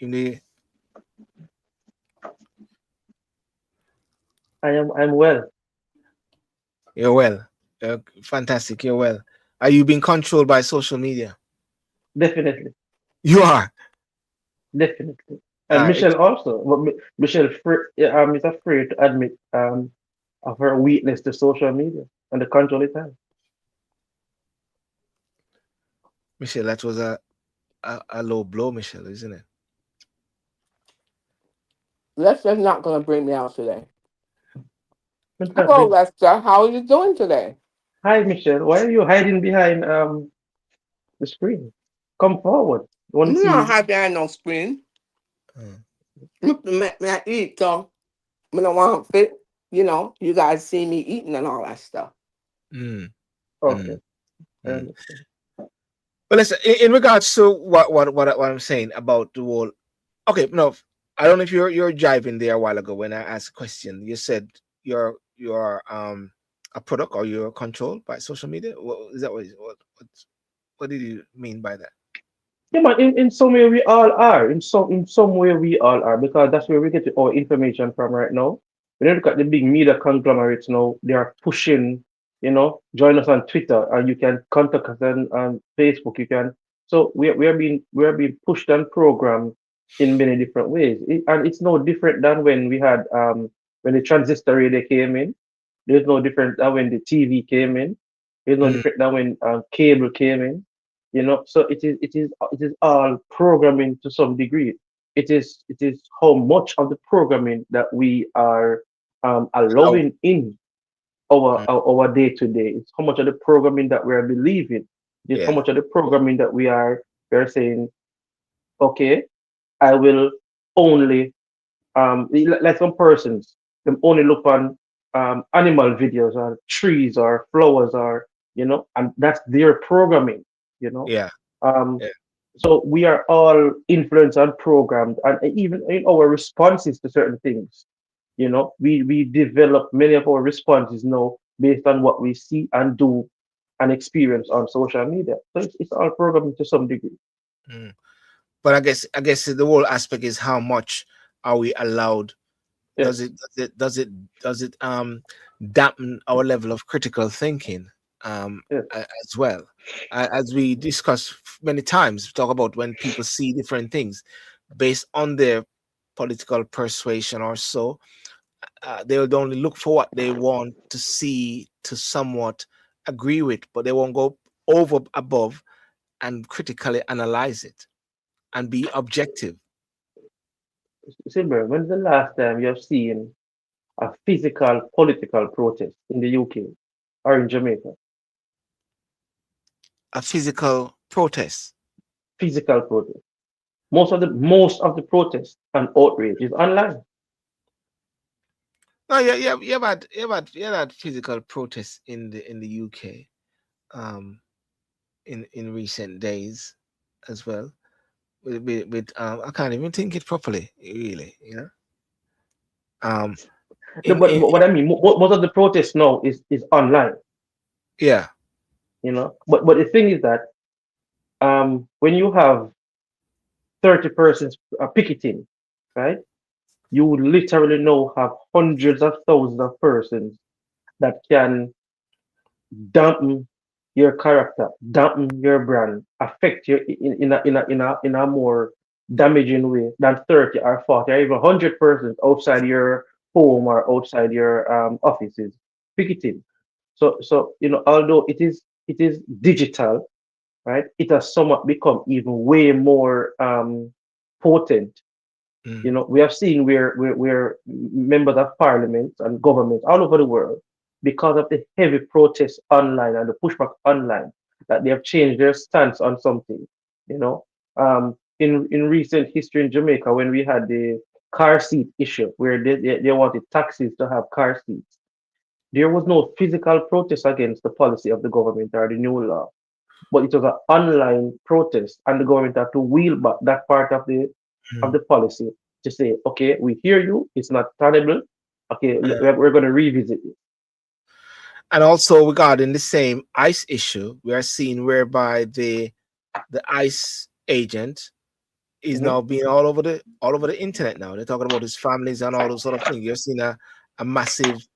Speaker 1: In the
Speaker 4: I'm well,
Speaker 1: You're well. Fantastic. You're well. Are you being controlled by social media?
Speaker 4: definitely,
Speaker 1: You are.
Speaker 4: definitely. And
Speaker 1: Uh, it,
Speaker 4: Michelle also, but Michelle is afraid to admit of her weakness to social media and the control it has.
Speaker 1: Michelle, that was a low blow, Michelle, isn't it?
Speaker 3: Lester's not going to bring me out today.
Speaker 4: But not
Speaker 3: Hello,
Speaker 4: big.
Speaker 3: Lester. How are you doing today?
Speaker 4: Hi, Michelle. Why are you hiding behind the screen? Come forward. I want to
Speaker 3: I'm
Speaker 4: see
Speaker 3: not
Speaker 4: you.
Speaker 3: happy on no screen.
Speaker 1: Mm,
Speaker 3: Me eat, so I don't want to fit. You guys see me eating and all that stuff.
Speaker 1: mm,
Speaker 4: Okay,
Speaker 1: mm,
Speaker 4: I
Speaker 1: mm.
Speaker 4: understand.
Speaker 1: But listen, in regards to what I'm saying about the whole, okay, no, I don't know if you're driving there a while ago when I asked a question. You said you're a product or you're controlled by social media. Is that what did you mean by that?
Speaker 4: Yeah, man. In some way we all are. In some way we all are because that's where we get our information from right now. When you look at the big media conglomerates now, they are pushing. Join us on Twitter, and you can contact us on Facebook. You can. So we are being pushed and programmed in many different ways, and it's no different than when the transistor radio came in. There's no different than when the TV came in. There's no
Speaker 1: Mm,
Speaker 4: different than when cable came in. So it is all programming to some degree. It is how much of the programming that we are
Speaker 1: allow.
Speaker 4: allowing in our
Speaker 1: Mm,
Speaker 4: our day to day. It's how much of the programming that we are believing. It's how
Speaker 1: yeah.
Speaker 4: much of the programming that we are saying, okay, I will only like some persons, them only look on animal videos or trees or flowers or and that's their programming, you know.
Speaker 1: Yeah.
Speaker 4: Um,
Speaker 1: Yeah.
Speaker 4: so we are all influenced and programmed, and even in our responses to certain things, we develop many of our responses now based on what we see and do and experience on social media. So it's all programming to some degree.
Speaker 1: Mm. But I guess the whole aspect is how much are we allowed? Does
Speaker 4: Yes,
Speaker 1: it does it does it does it dampen our level of critical thinking
Speaker 4: yes,
Speaker 1: as well? As we discussed many times, talk about when people see different things based on their political persuasion or so, they would only look for what they want to see to somewhat agree with, but they won't go over above and critically analyze it and be objective.
Speaker 4: Silver. When's the last time you have seen a physical political protest in the UK or in Jamaica?
Speaker 1: A physical protest.
Speaker 4: Physical protest. Most of the protest and outrage is online.
Speaker 1: No, yeah, yeah, yeah, but physical protests in the UK, um, in recent days, as well. I can't even think it properly, really. Um,
Speaker 4: No, but what I mean, most of the protest now is online.
Speaker 1: yeah,
Speaker 4: But the thing is that when you have 30 persons picketing, right? You would literally now have hundreds of thousands of persons that can dampen your character, dampen your brand, affect you in a more damaging way than 30 or 40 or even 100 persons outside your home or outside your offices picketing. So although it is digital, right? It has somewhat become even way more potent.
Speaker 1: Mm.
Speaker 4: You know, we have seen where members of parliament and government all over the world, because of the heavy protests online and the pushback online, that they have changed their stance on something. You know, in recent history in Jamaica, when we had the car seat issue, where they wanted taxis to have car seats, there was no physical protest against the policy of the government or the new law, but it was an online protest, and the government had to wheel back that part of
Speaker 1: Mm.
Speaker 4: the policy to say, okay, we hear you, it's not tenable. Okay,
Speaker 1: Yeah.
Speaker 4: we're going to revisit it.
Speaker 1: And also regarding the same ICE issue, we are seeing whereby the ICE agent is
Speaker 4: Mhm.
Speaker 1: now being all over the internet now. They're talking about his families and all those sort of things. You're seeing a massive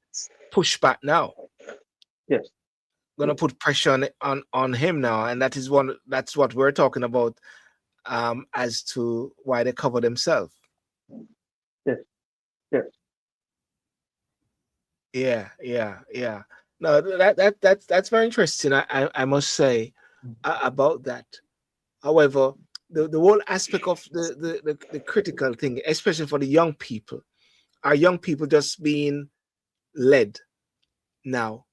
Speaker 1: pushback now.
Speaker 4: Yes,
Speaker 1: Gonna
Speaker 4: yes,
Speaker 1: put pressure on him now, and that's what we're talking about as to why they cover themselves.
Speaker 4: yes, yes.
Speaker 1: Yeah, yeah, yeah. No, that's very interesting. I must say about that. However, the whole aspect of the critical thing, especially for the young people, are young people just being led now,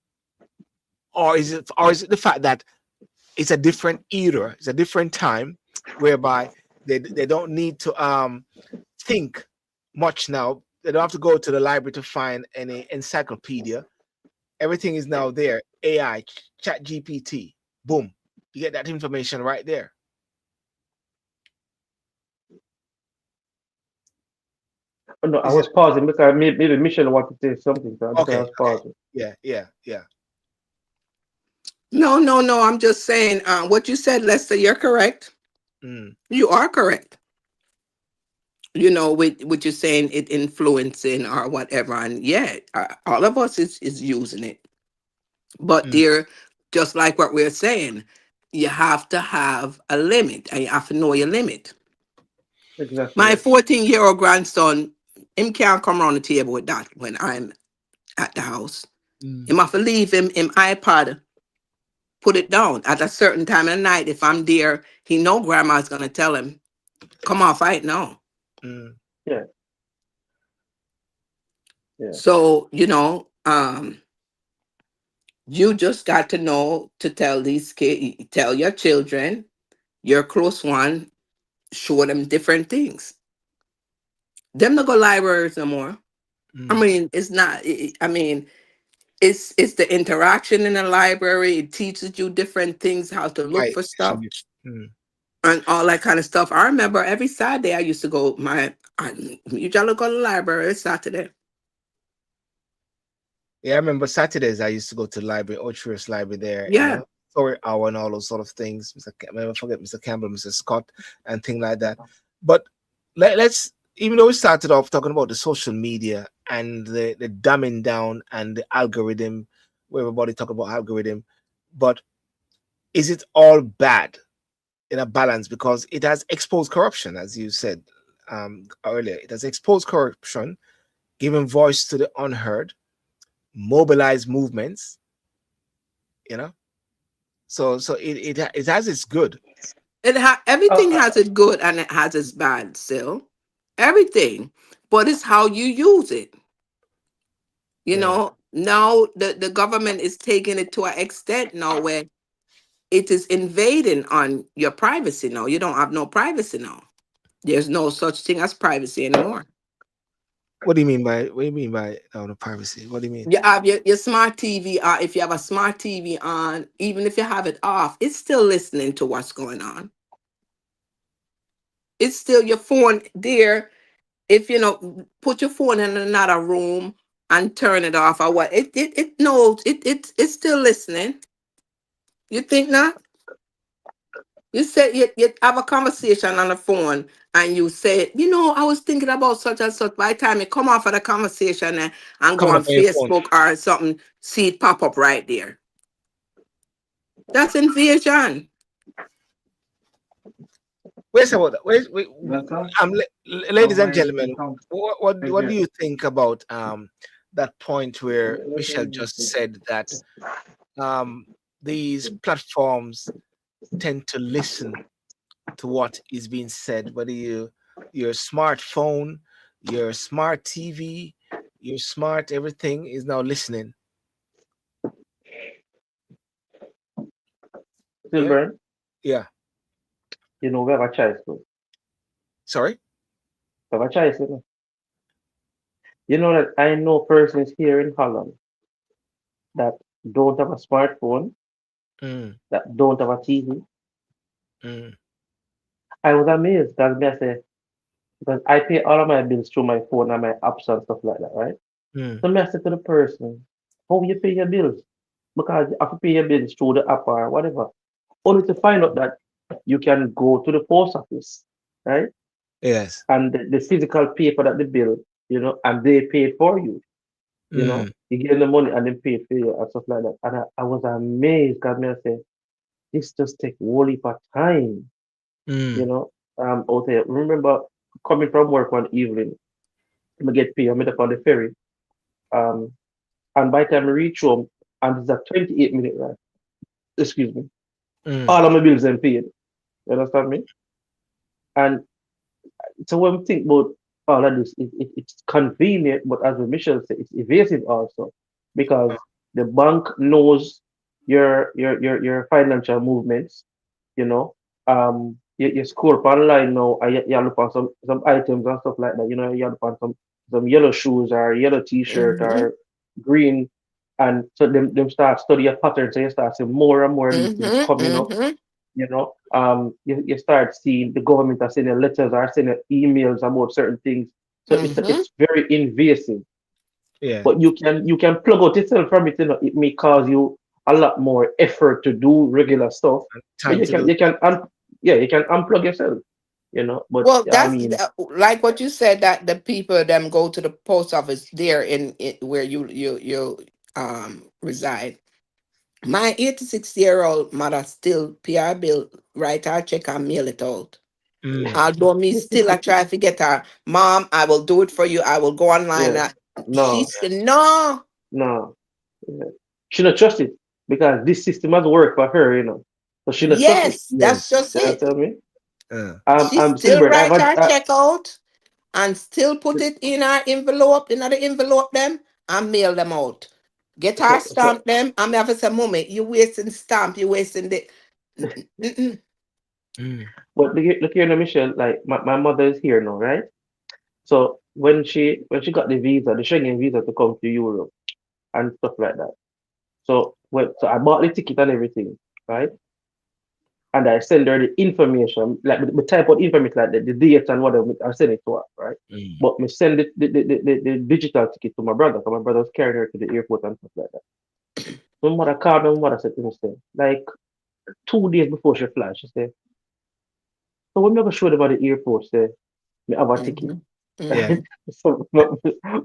Speaker 1: or is it the fact that it's a different era, it's a different time, whereby they don't need to think much now. They don't have to go to the library to find any encyclopedia. Everything is now there. AI, Chat GPT, boom, you get that information right there.
Speaker 4: Oh, no, I
Speaker 1: Is it
Speaker 4: was pausing because maybe Michelle wanted to say something, so that's why I
Speaker 1: okay?
Speaker 4: was
Speaker 1: Okay,
Speaker 4: pausing.
Speaker 1: yeah, yeah, yeah.
Speaker 3: No, no, no. I'm just saying what you said, Lester, you're correct.
Speaker 1: Mm,
Speaker 3: You are correct. You know, with what you're saying, it influencing or whatever. And yeah, all of us is using it. But
Speaker 1: mm,
Speaker 3: dear, just like what we're saying, you have to have a limit and you have to know your limit.
Speaker 4: Exactly.
Speaker 3: My
Speaker 4: Yes.
Speaker 3: 14-year-old grandson, him can't come around the table with that when I'm at the house.
Speaker 1: mm,
Speaker 3: Him have to leave him iPad, put it down at a certain time of the night. If I'm there, he know grandma's gonna tell him, come off right now.
Speaker 1: mm.
Speaker 4: Yeah. Yeah.
Speaker 3: So, you just got to know to tell these kids, tell your children, your close one, show them different things. Them not go libraries no more. I
Speaker 1: Mm.
Speaker 3: mean, it's not. I mean, it's the interaction in the library. It teaches you different things, how to look
Speaker 1: Right.
Speaker 3: for stuff
Speaker 1: Mm.
Speaker 3: and all that kind of stuff. I remember every Saturday I used to go. You just go to the library Saturday.
Speaker 1: Yeah, I remember Saturdays I used to go to the library, Orchard's library there,
Speaker 3: Yeah,
Speaker 1: story hour and all those sort of things. Never forget Mr. Campbell, Mr. Scott, and thing like that. But let's, even though we started off talking about the social media and the dumbing down and the algorithm, where everybody talk about algorithm, but is it all bad in a balance? Because it has exposed corruption, as you said earlier. It has exposed corruption, given voice to the unheard, mobilized movements, you know. So it has its good.
Speaker 3: everything
Speaker 4: Uh,
Speaker 3: has its good and it has its bad. Still, everything, but it's how you use it.
Speaker 1: Yeah.
Speaker 3: Now the government is taking it to an extent now where it is invading on your privacy now. You don't have no privacy now. There's no such thing as privacy anymore.
Speaker 1: What do you mean by the privacy? What do you mean?
Speaker 3: You have your smart TV, if you have a smart TV on, even if you have it off, it's still listening to what's going on. It's still your phone there. If put your phone in another room and turn it off or what, it knows it's still listening. You think not? You say you have a conversation on the phone and you say, I was thinking about such and such. By the time you come off of the conversation and go
Speaker 1: Coming
Speaker 3: on
Speaker 1: up on your phone.
Speaker 3: Facebook or something, see it pop up right there. That's invasion.
Speaker 1: Wait a minute. Wait.
Speaker 5: Welcome.
Speaker 1: Ladies
Speaker 5: How
Speaker 1: and
Speaker 5: are you?
Speaker 1: gentlemen,
Speaker 5: Welcome.
Speaker 1: what do
Speaker 5: Here.
Speaker 1: you think about that point where Michelle just said that um these platforms tend to listen to what is being said, whether your smartphone, your smart TV, your smart everything is now listening. Yeah,
Speaker 4: Silver,
Speaker 1: yeah.
Speaker 4: you know, we have a choice, though.
Speaker 1: Sorry.
Speaker 4: We have a choice, you know. You know that I know persons here in Holland that don't have a smartphone,
Speaker 1: Mm,
Speaker 4: that don't have a TV.
Speaker 1: mm,
Speaker 4: I was amazed that me I say, because I pay all of my bills through my phone and my apps and stuff like that, right?
Speaker 1: mm,
Speaker 4: So me I said to the person, how you pay your bills? Because you have to pay your bills through the app or whatever. Only to find out that you can go to the post office, right?
Speaker 1: yes.
Speaker 4: And the physical paper that the bill, and they pay it for you,
Speaker 1: Mm,
Speaker 4: you give them the money and they pay it for you and stuff like that. And I was amazed because me I say, this just take whole heap of time, you
Speaker 1: mm,
Speaker 4: know. Out there. Remember coming from work one evening, I get paid, I met up on the ferry. Um, and by the time I reach home, and it's a 28-minute ride, excuse me,
Speaker 1: mm,
Speaker 4: all of my bills are paid. You understand me? And so when we think about all of this, it's convenient, but as Michelle said, it's evasive also because the bank knows your financial movements. You know, you scroll up online now, and you look for some items and stuff like that. You know, you look for some yellow shoes or yellow T-shirt
Speaker 3: Mm-hmm.
Speaker 4: or green, and so them start study a pattern. So you start seeing more and more of these things
Speaker 3: Mm-hmm.
Speaker 4: coming up.
Speaker 3: Mm-hmm.
Speaker 4: You start seeing the government are sending letters or sending emails about certain things. So
Speaker 3: Mm-hmm.
Speaker 4: it's very invasive.
Speaker 1: yeah.
Speaker 4: But you can plug out yourself from it. It may cause you a lot more effort to do regular stuff.
Speaker 1: And
Speaker 4: But
Speaker 1: time to do.
Speaker 4: you can unplug yourself. But
Speaker 3: Well,
Speaker 4: I
Speaker 3: that's
Speaker 4: mean,
Speaker 3: like what you said that the people them go to the post office there in where you reside. My 86-year-old mother still pay her bill, write her check and mail it out.
Speaker 1: Mm,
Speaker 3: Although me still I try to get her, Mom, I will do it for you. I will go online.
Speaker 4: yeah,
Speaker 3: She
Speaker 4: no,
Speaker 3: said, no.
Speaker 4: no, yeah. She not trust it because this system has worked for her. So she not trust it.
Speaker 3: Yes,
Speaker 1: yes.
Speaker 3: that's just
Speaker 4: You
Speaker 3: it.
Speaker 4: understand me?
Speaker 1: Uh,
Speaker 3: She still
Speaker 4: Silver.
Speaker 3: write her check out and still put it in her envelope, in the envelope them, and mail them out. Get her
Speaker 4: so
Speaker 3: stamp them. I'm have to say, Mommy, you wasting stamp, you wasting the. Mm-mm.
Speaker 1: mm,
Speaker 4: but look here, now, Michelle. Like my mother is here now, right? So when she got the visa, the Schengen visa to come to Europe and stuff like that. So I bought the ticket and everything, right? And I send her the information, like the type of information, like the dates and whatever. I send it to her, right?
Speaker 1: mm.
Speaker 4: But me send the digital ticket to my brother, because my brother was carrying her to the airport and stuff like that. So my mother called me, my mother said to me, say, like 2 days before she flies, she said, so when me gonna show them at the airport, say, me have a ticket.
Speaker 3: Mhm.
Speaker 1: Yeah.
Speaker 3: Mhm.
Speaker 4: So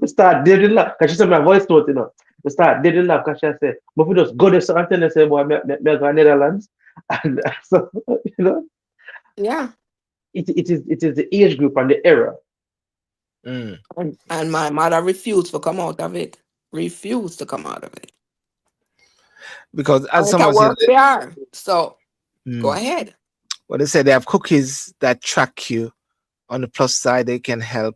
Speaker 4: we start dead in laugh, because she said my voice note, We start dead in laugh, because she said, but we just go there, so I tell her, say, boy, me go to Netherlands. And so, you know,
Speaker 3: Yeah.
Speaker 4: it is the age group and the era.
Speaker 1: Mm.
Speaker 3: And my mother refused to come out of it. Refused to come out of it.
Speaker 1: Because as
Speaker 3: And it
Speaker 1: someone said,
Speaker 3: work for her. So go
Speaker 1: mm,
Speaker 3: ahead.
Speaker 1: well, they said they have cookies that track you. On the plus side, they can help.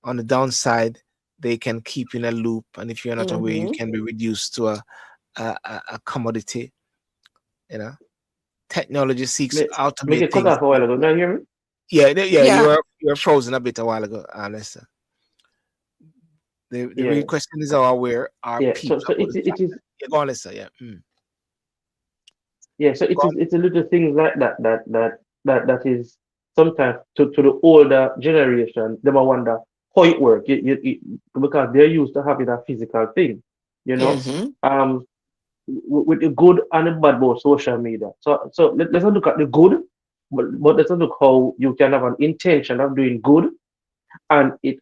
Speaker 1: On the downside, they can keep you in a loop. And if you're not aware, you
Speaker 3: Mm-hmm.
Speaker 1: can be reduced to a commodity. You know, technology seeks
Speaker 4: Me,
Speaker 1: to
Speaker 4: me
Speaker 1: automate
Speaker 4: get cut
Speaker 1: things.
Speaker 4: off a while ago. Now you hear me?
Speaker 1: Yeah, yeah,
Speaker 3: Yeah.
Speaker 1: you were frozen a bit a while ago, Lester. The real
Speaker 4: Yeah,
Speaker 1: question is, how aware are
Speaker 4: yeah. So
Speaker 1: people
Speaker 4: so
Speaker 1: about
Speaker 4: it
Speaker 1: the
Speaker 4: it
Speaker 1: fact
Speaker 4: is
Speaker 1: that yeah, go on, Lester. Yeah. Mm.
Speaker 4: yeah. So
Speaker 1: Go
Speaker 4: it
Speaker 1: on.
Speaker 4: is it's a little things like that is sometimes to the older generation. They might wonder how it work. Because they're used to having a physical thing. You know,
Speaker 1: Yes.
Speaker 3: Mm-hmm.
Speaker 4: um, with the good and the bad about social media. So let's not look at the good, but let's not look how you can have an intention of doing good and it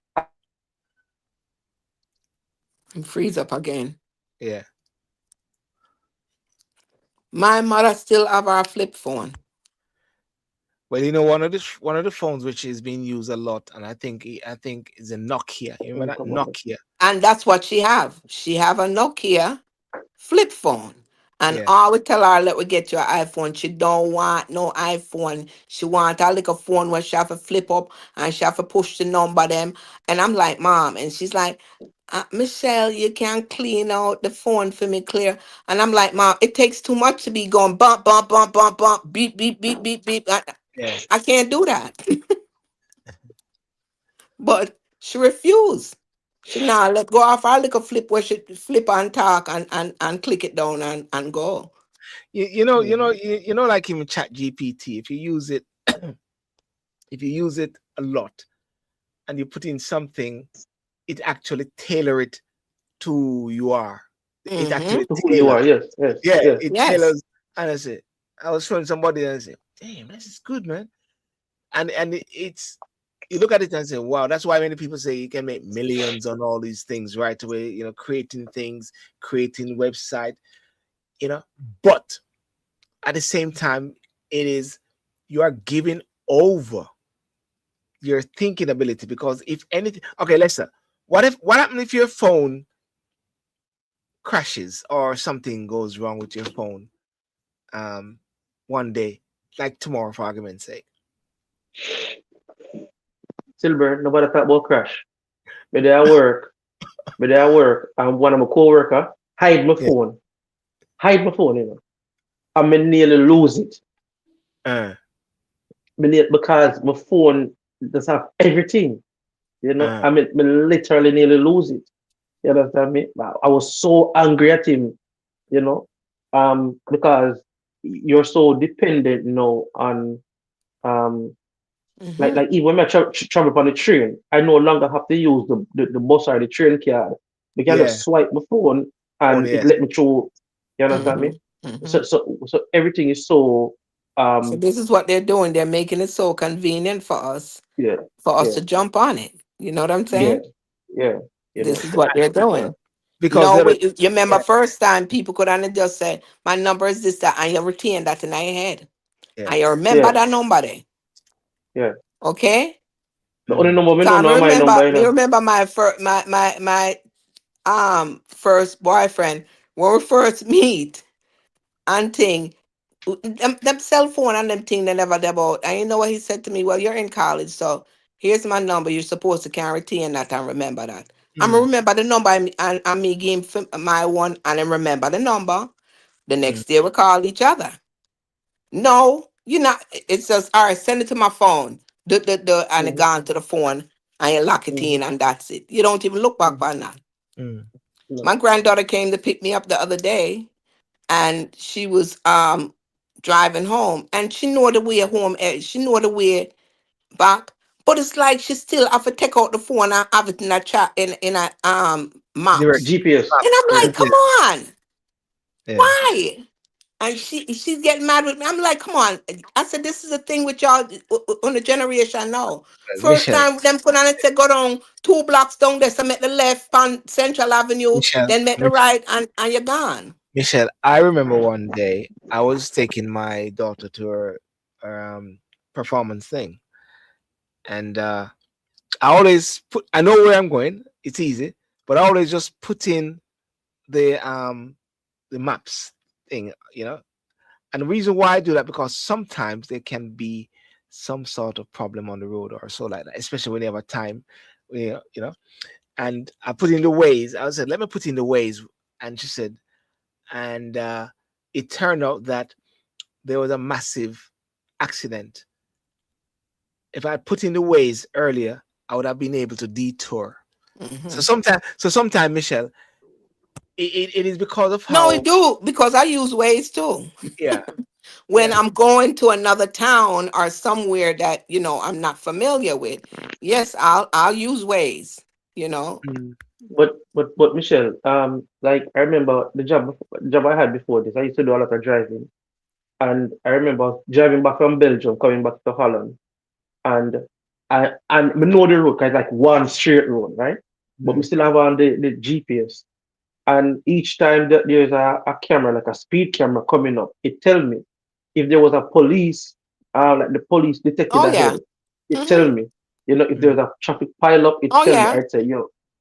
Speaker 3: And freeze up again.
Speaker 1: Yeah.
Speaker 3: My mother still have her flip phone.
Speaker 1: Well, one of the phones which is being used a lot, and I think is a Nokia. You remember that
Speaker 4: come on.
Speaker 1: Nokia?
Speaker 3: And that's what she have. She have a Nokia flip phone. And
Speaker 1: Yeah.
Speaker 3: I would tell her, let me get you an iPhone. She don't want no iPhone. She want a little phone where she have to flip up and she have to push the number them. And I'm like, Mom. And she's like, Michelle, you can't clean out the phone for me clear. And I'm like, Mom, it takes too much to be going bump, bump, bump, bump, bump, beep, beep, beep, beep, beep.
Speaker 1: Yeah.
Speaker 3: I can't do that. But she refused. She now let go off her little flip where she flip and talk and click it down and go.
Speaker 1: Like even Chat GPT, if you use it, if you use it a lot and you put in something, it actually tailor it to who you are. It
Speaker 3: Mm-hmm.
Speaker 1: actually
Speaker 4: Who you
Speaker 1: tailors.
Speaker 4: are? Yes, yes,
Speaker 1: Yeah,
Speaker 4: yes.
Speaker 1: it
Speaker 3: Yes.
Speaker 1: tailors. And I said, I was showing somebody and I said, damn, this is good, man. And it's, you look at it and say, wow, that's why many people say you can make millions on all these things right away, creating things, creating website, you know. But at the same time, it is, you are giving over your thinking ability, because if anything, okay, listen, what happens if your phone crashes or something goes wrong with your phone um one day, like tomorrow, for argument's sake?
Speaker 4: Silver, nobody talk about crash. But they at work, and one of my co-worker hide my
Speaker 1: Yeah.
Speaker 4: phone. Hide my phone, I may nearly lose it.
Speaker 1: uh
Speaker 4: Because my phone does have everything,
Speaker 1: uh
Speaker 4: me literally nearly lose it. You understand me? I was so angry at him, you know, because you're so dependent, on um
Speaker 3: Mm-hmm.
Speaker 4: like even when I travel on the train, I no longer have to use the bus or the train card. I can
Speaker 1: yeah.
Speaker 4: just swipe my phone
Speaker 1: Oh
Speaker 4: and it
Speaker 1: yes.
Speaker 4: let me through. You understand me?
Speaker 3: Mm-hmm. Mm-hmm.
Speaker 4: So everything is so
Speaker 3: So
Speaker 4: um
Speaker 3: this is what they're doing. They're making it so convenient
Speaker 4: yeah,
Speaker 3: for us
Speaker 4: yeah,
Speaker 3: to jump on it. You know what I'm
Speaker 4: yeah,
Speaker 3: saying?
Speaker 4: yeah,
Speaker 3: This is what they're
Speaker 4: yeah.
Speaker 3: doing.
Speaker 1: Because
Speaker 3: No,
Speaker 1: the other,
Speaker 3: you remember
Speaker 1: yeah,
Speaker 3: first time people could only just say, my number is this, that, and you retain that in your head.
Speaker 1: yeah.
Speaker 3: And you remember
Speaker 4: Yeah,
Speaker 3: that number there.
Speaker 4: yeah.
Speaker 3: Okay?
Speaker 4: The only
Speaker 1: Mm.
Speaker 4: number we
Speaker 3: So
Speaker 4: know
Speaker 3: I
Speaker 4: now my
Speaker 3: remember
Speaker 4: number,
Speaker 3: me remember my first my first boyfriend when we first meet and thing. Them cell phone and them thing they never did about. And you know what he said to me? Well, you're in college, so here's my number. You're supposed to carry retain that and remember that. I'm
Speaker 1: Mm.
Speaker 3: remember the number and me give him my one and then remember the number. The
Speaker 1: Mm.
Speaker 3: next day we call each other. No, you're not. It's just all right. Send it to my phone. And it
Speaker 4: hmm
Speaker 3: gone to the phone and you lock it
Speaker 4: hmm
Speaker 3: in and that's it. You don't even look back
Speaker 4: hmm
Speaker 3: on that.
Speaker 1: Mm.
Speaker 4: no.
Speaker 3: My granddaughter came to pick me up the other day and she was driving home and she know the way home she know the way back, but it's like she still have to take out the phone and have it in a chat in a
Speaker 1: Direct
Speaker 3: maps.
Speaker 4: GPS.
Speaker 3: And
Speaker 1: maps.
Speaker 3: I'm
Speaker 4: Yeah.
Speaker 3: like, come
Speaker 1: GPS.
Speaker 3: on,
Speaker 1: Yeah.
Speaker 3: why? And she's getting mad with me. I'm like, come on. I said, this is the thing with y'all on the generation now. First
Speaker 1: Michelle.
Speaker 3: time them put on it say go down 2 blocks down there, so make the left on Central Avenue,
Speaker 1: Michelle.
Speaker 3: then make the right and you're gone.
Speaker 1: Michelle, I remember one day I was taking my daughter to her performance thing, and I always put. I know where I'm going. It's easy, but I always just put in the um the maps thing, And the reason why I do that, because sometimes there can be some sort of problem on the road or so like that, especially when you have a time, And I put in the ways. I said, let me put in the ways, and she said, and it turned out that there was a massive accident. If I put in the ways earlier, I would have been able to detour.
Speaker 3: Hmm.
Speaker 1: So sometimes, Michelle, it is because of
Speaker 3: No, we
Speaker 1: how,
Speaker 3: do because I use Waze too.
Speaker 1: yeah,
Speaker 3: When
Speaker 1: yeah.
Speaker 3: I'm going to another town or somewhere that I'm not familiar with, yes, I'll use Waze. You know.
Speaker 1: Mm,
Speaker 4: But Michelle, like I remember the job I had before this. I used to do a lot of driving, and I remember driving back from Belgium, coming back to Holland, and I know the road 'cause it's like one straight road, right? But we
Speaker 1: mm,
Speaker 4: still have on the GPS, and each time that there's a camera, like a speed camera coming up, it tell me if there was a police, like the police detected
Speaker 3: Oh yeah.
Speaker 4: ahead, it
Speaker 3: Hmm.
Speaker 4: tell me, if
Speaker 1: mm,
Speaker 4: there's a traffic pile up, it
Speaker 3: Oh
Speaker 4: tell me,
Speaker 3: yeah.
Speaker 4: I'd say,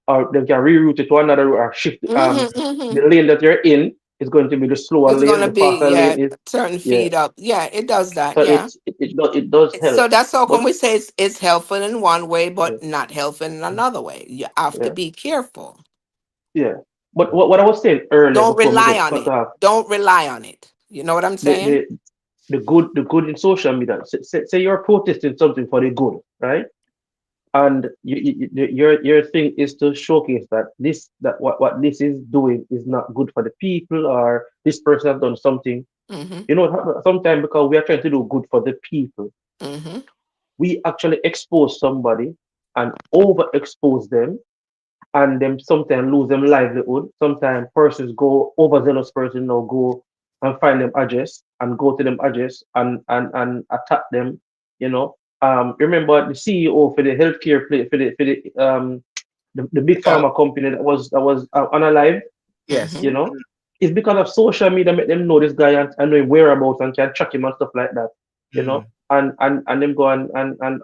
Speaker 4: or they can reroute it to another route or shift
Speaker 3: Hmm. Hmm.
Speaker 4: the lane that you're in, It's going to be the slower
Speaker 3: It's
Speaker 4: lane.
Speaker 3: gonna
Speaker 4: The
Speaker 3: be,
Speaker 4: faster lane
Speaker 3: yeah,
Speaker 4: is,
Speaker 3: certain
Speaker 4: yeah.
Speaker 3: feed up. Yeah, it does that.
Speaker 4: So
Speaker 3: Yeah.
Speaker 4: it does help.
Speaker 3: So that's how
Speaker 4: But
Speaker 3: come we say it's helpful in one way,
Speaker 4: yeah,
Speaker 3: but not helpful in another way. You have to
Speaker 4: yeah,
Speaker 3: be careful.
Speaker 4: yeah. But what I was saying earlier
Speaker 3: Don't
Speaker 4: before we
Speaker 3: rely
Speaker 4: get
Speaker 3: on
Speaker 4: cut
Speaker 3: it.
Speaker 4: off,
Speaker 3: Don't rely on it. You know what I'm
Speaker 4: the
Speaker 3: saying?
Speaker 4: the the good in social media. Say you're protesting something for the good, right? And your thing is to showcase that what this is doing is not good for the people, or this person has done something.
Speaker 3: Mm-hmm.
Speaker 4: You know, sometimes because we are trying to do good for the people,
Speaker 3: Mm-hmm.
Speaker 4: we actually expose somebody and overexpose them, and them sometimes lose them livelihood. Sometimes persons go overzealous person now go and find them address and go to them address and attack them. You know, remember the CEO for the healthcare for the big
Speaker 1: Yeah.
Speaker 4: pharma company that was unalive.
Speaker 1: Yes.
Speaker 3: Mm-hmm.
Speaker 4: You know, it's because of social media make them know this guy and know his whereabouts and can track him and stuff like that. You know,
Speaker 1: Mm.
Speaker 4: and them go and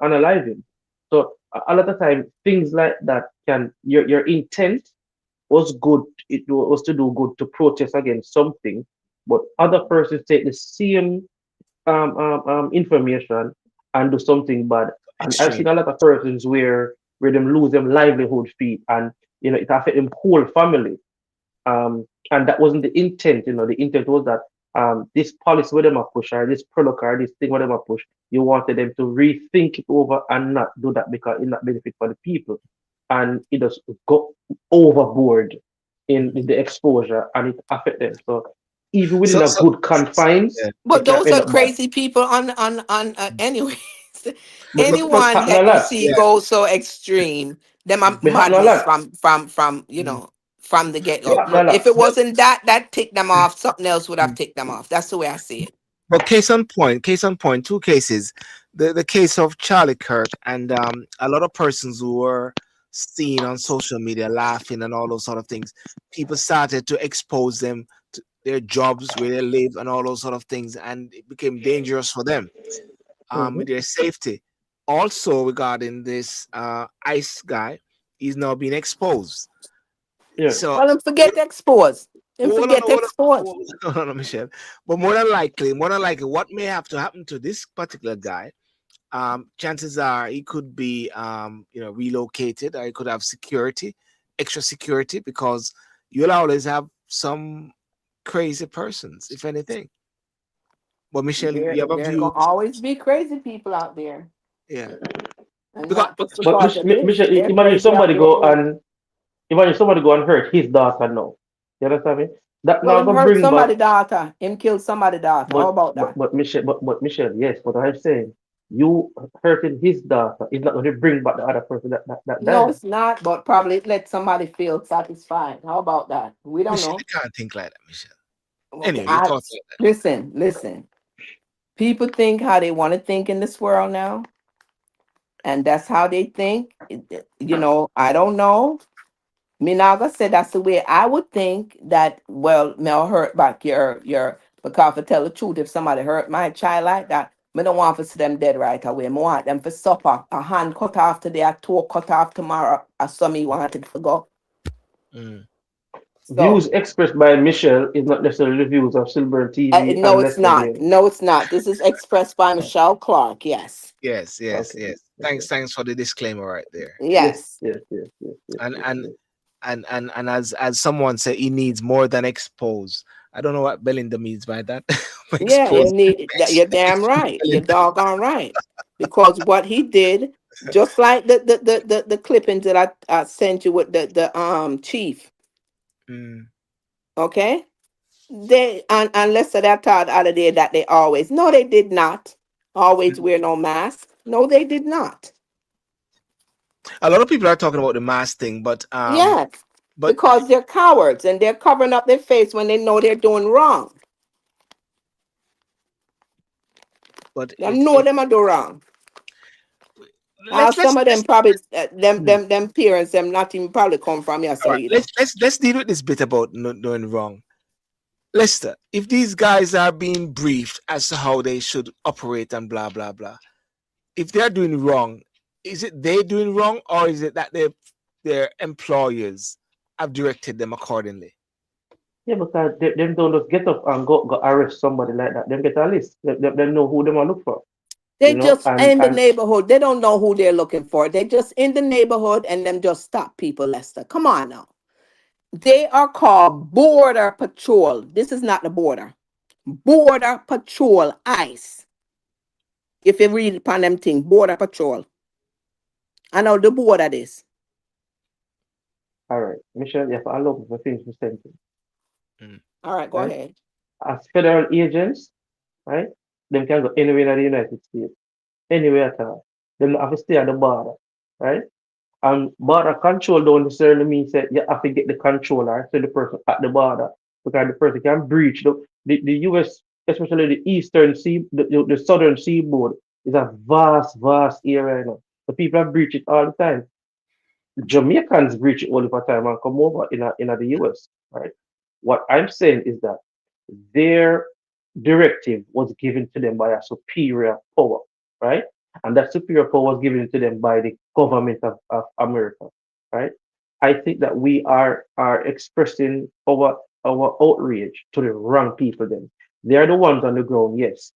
Speaker 4: unalive him. So a lot of time things like that can your intent was good. It was to do good to protest against something, but other persons take the same information and do something bad. And I've seen
Speaker 1: Extreme.
Speaker 4: a lot of persons where them lose them livelihood feed, and it affect them whole family. And that wasn't the intent. The intent was that this policy where them a push, or this product, or this thing where them a push, you wanted them to rethink it over and not do that because it not benefit for the people. And it just go overboard in the exposure, and it affect them. So even within
Speaker 1: So,
Speaker 4: a
Speaker 1: so,
Speaker 4: good
Speaker 1: yeah.
Speaker 4: confines,
Speaker 3: But
Speaker 4: it can
Speaker 3: those
Speaker 4: end
Speaker 3: are
Speaker 4: up bad.
Speaker 3: crazy people on anyways.
Speaker 4: But
Speaker 3: Anyone
Speaker 4: happen a
Speaker 3: that you
Speaker 4: lot.
Speaker 3: see
Speaker 1: Yeah.
Speaker 3: go so extreme, them are
Speaker 4: But happen a
Speaker 3: madness
Speaker 4: lot.
Speaker 3: from
Speaker 1: Mm.
Speaker 3: from the get
Speaker 4: But
Speaker 3: go.
Speaker 4: happen a lot.
Speaker 3: If it
Speaker 1: But,
Speaker 3: wasn't that ticked them off, something else would have ticked them off. That's the way I see it.
Speaker 1: but case on point, two cases. The case of Charlie Kirk and a lot of persons who were seen on social media laughing and all those sort of things. People started to expose them to their jobs, where they live, and all those sort of things, and it became dangerous for them.
Speaker 4: Mhm.
Speaker 1: With their safety. Also, regarding this ICE guy, he's now being exposed.
Speaker 4: Yeah.
Speaker 1: So,
Speaker 3: Well, them
Speaker 1: more,
Speaker 3: forget expose. Them
Speaker 1: hold on,
Speaker 3: forget
Speaker 1: hold on,
Speaker 3: expose.
Speaker 1: hold on, Michelle. But more than likely, what may have to happen to this particular guy? Chances are he could be, relocated, or he could have security, extra security, because you'll always have some crazy persons, if anything. But Michelle, you have a
Speaker 3: There
Speaker 1: view,
Speaker 3: gonna always be crazy people out there,
Speaker 1: yeah.
Speaker 3: and
Speaker 1: Because
Speaker 3: not just
Speaker 4: But
Speaker 3: because of this.
Speaker 4: Michelle,
Speaker 3: They're
Speaker 4: imagine
Speaker 3: crazy out
Speaker 4: somebody
Speaker 3: there
Speaker 4: go
Speaker 3: anyway.
Speaker 4: and imagine somebody go and hurt his daughter now. You understand me? That
Speaker 3: Well,
Speaker 4: now
Speaker 3: him
Speaker 4: gonna
Speaker 3: hurt
Speaker 4: bring back.
Speaker 3: somebody daughter. Him kill somebody daughter. How
Speaker 4: But
Speaker 3: about
Speaker 4: but
Speaker 3: that?
Speaker 4: but Michelle, but Michelle, yes. But I'm saying you hurting his daughter is not going to bring back the other person that
Speaker 3: No,
Speaker 4: died.
Speaker 3: it's not. But probably let somebody feel satisfied. How about that? We don't
Speaker 1: Michelle, you
Speaker 3: know.
Speaker 1: can't think like that, Michelle.
Speaker 3: Okay,
Speaker 1: Anyway, you thought like that.
Speaker 3: listen. People think how they want to think in this world now, and that's how they think. I don't know. Minaga said that's the way I would think that. Well, Mel hurt back your because to tell the truth, if somebody hurt my child like that, me don't want to see them dead right away. I want them for suffer. A hand cut off today, a toe cut off tomorrow, or something wanted to go.
Speaker 1: Mm.
Speaker 3: So
Speaker 4: Views expressed by Michelle is not necessarily the views of Silver TV
Speaker 3: no,
Speaker 4: and
Speaker 3: it's
Speaker 4: Lester
Speaker 3: not.
Speaker 4: Bailey.
Speaker 3: No, it's not. This is expressed by Michelle Clark. Yes,
Speaker 1: Yes, yes,
Speaker 4: Okay.
Speaker 1: yes.
Speaker 4: Okay.
Speaker 1: Thanks for the disclaimer right there.
Speaker 4: Yes.
Speaker 3: yes.
Speaker 4: Yes. Yes. Yes. Yes.
Speaker 1: And
Speaker 4: Yes.
Speaker 1: and
Speaker 4: Yes.
Speaker 1: and as someone said, he needs more than expose. I don't know what Belinda means by that.
Speaker 3: Yeah,
Speaker 1: Expose.
Speaker 3: you need that. You're damn right. You're
Speaker 1: Belinda.
Speaker 3: doggone right. Because what he did, just like the clippings that I sent you with the chief,
Speaker 1: Mm.
Speaker 3: okay? They unless that thought out of there that they always no, they did not always wear no mask. No, they did not.
Speaker 1: A lot of people are talking about the mask thing,
Speaker 3: Yes,
Speaker 1: but
Speaker 3: because they're cowards and they're covering up their face when they know they're doing wrong.
Speaker 1: but
Speaker 3: They know them are doing wrong. Some of them
Speaker 1: let's
Speaker 3: probably
Speaker 1: mm,
Speaker 3: them parents them not even probably come from here
Speaker 1: all
Speaker 3: so
Speaker 1: right.
Speaker 3: either.
Speaker 1: Let's deal with this bit about not doing wrong. Lester, if these guys are being briefed as to how they should operate and blah blah blah, if they're doing wrong, is it they doing wrong, or is it that their employers have directed them accordingly?
Speaker 4: Yeah, because them don't just get up and go arrest somebody like that. Them get a list. Them know who them are look for.
Speaker 3: They
Speaker 4: You know,
Speaker 3: just in the neighborhood. They don't know who they're looking for. They just in the neighborhood and them just stop people, Lester. Come on now. They are called Border Patrol. This is not the border. Border Patrol, ICE. If you read upon them thing, Border Patrol. I know the border this.
Speaker 4: all right, Michelle, you have to allow me to finish the sentence,
Speaker 1: Mm.
Speaker 3: All right, go
Speaker 4: right?
Speaker 3: ahead.
Speaker 4: As federal agents, right? Them can go anywhere in the United States, anywhere at all. Them not have to stay at the border, right? And border control don't necessarily mean that you have to get the controller to the person at the border because the person can breach the US, especially the eastern sea, the southern seaboard is a vast, vast area. You know. The people have breach it all the time. Jamaicans breach it all the time and come over in the US, right? What I'm saying is that their directive was given to them by a superior power, right? And that superior power was given to them by the government of America, right? I think that we are expressing our outrage to the wrong people then. They are the ones on the ground, yes.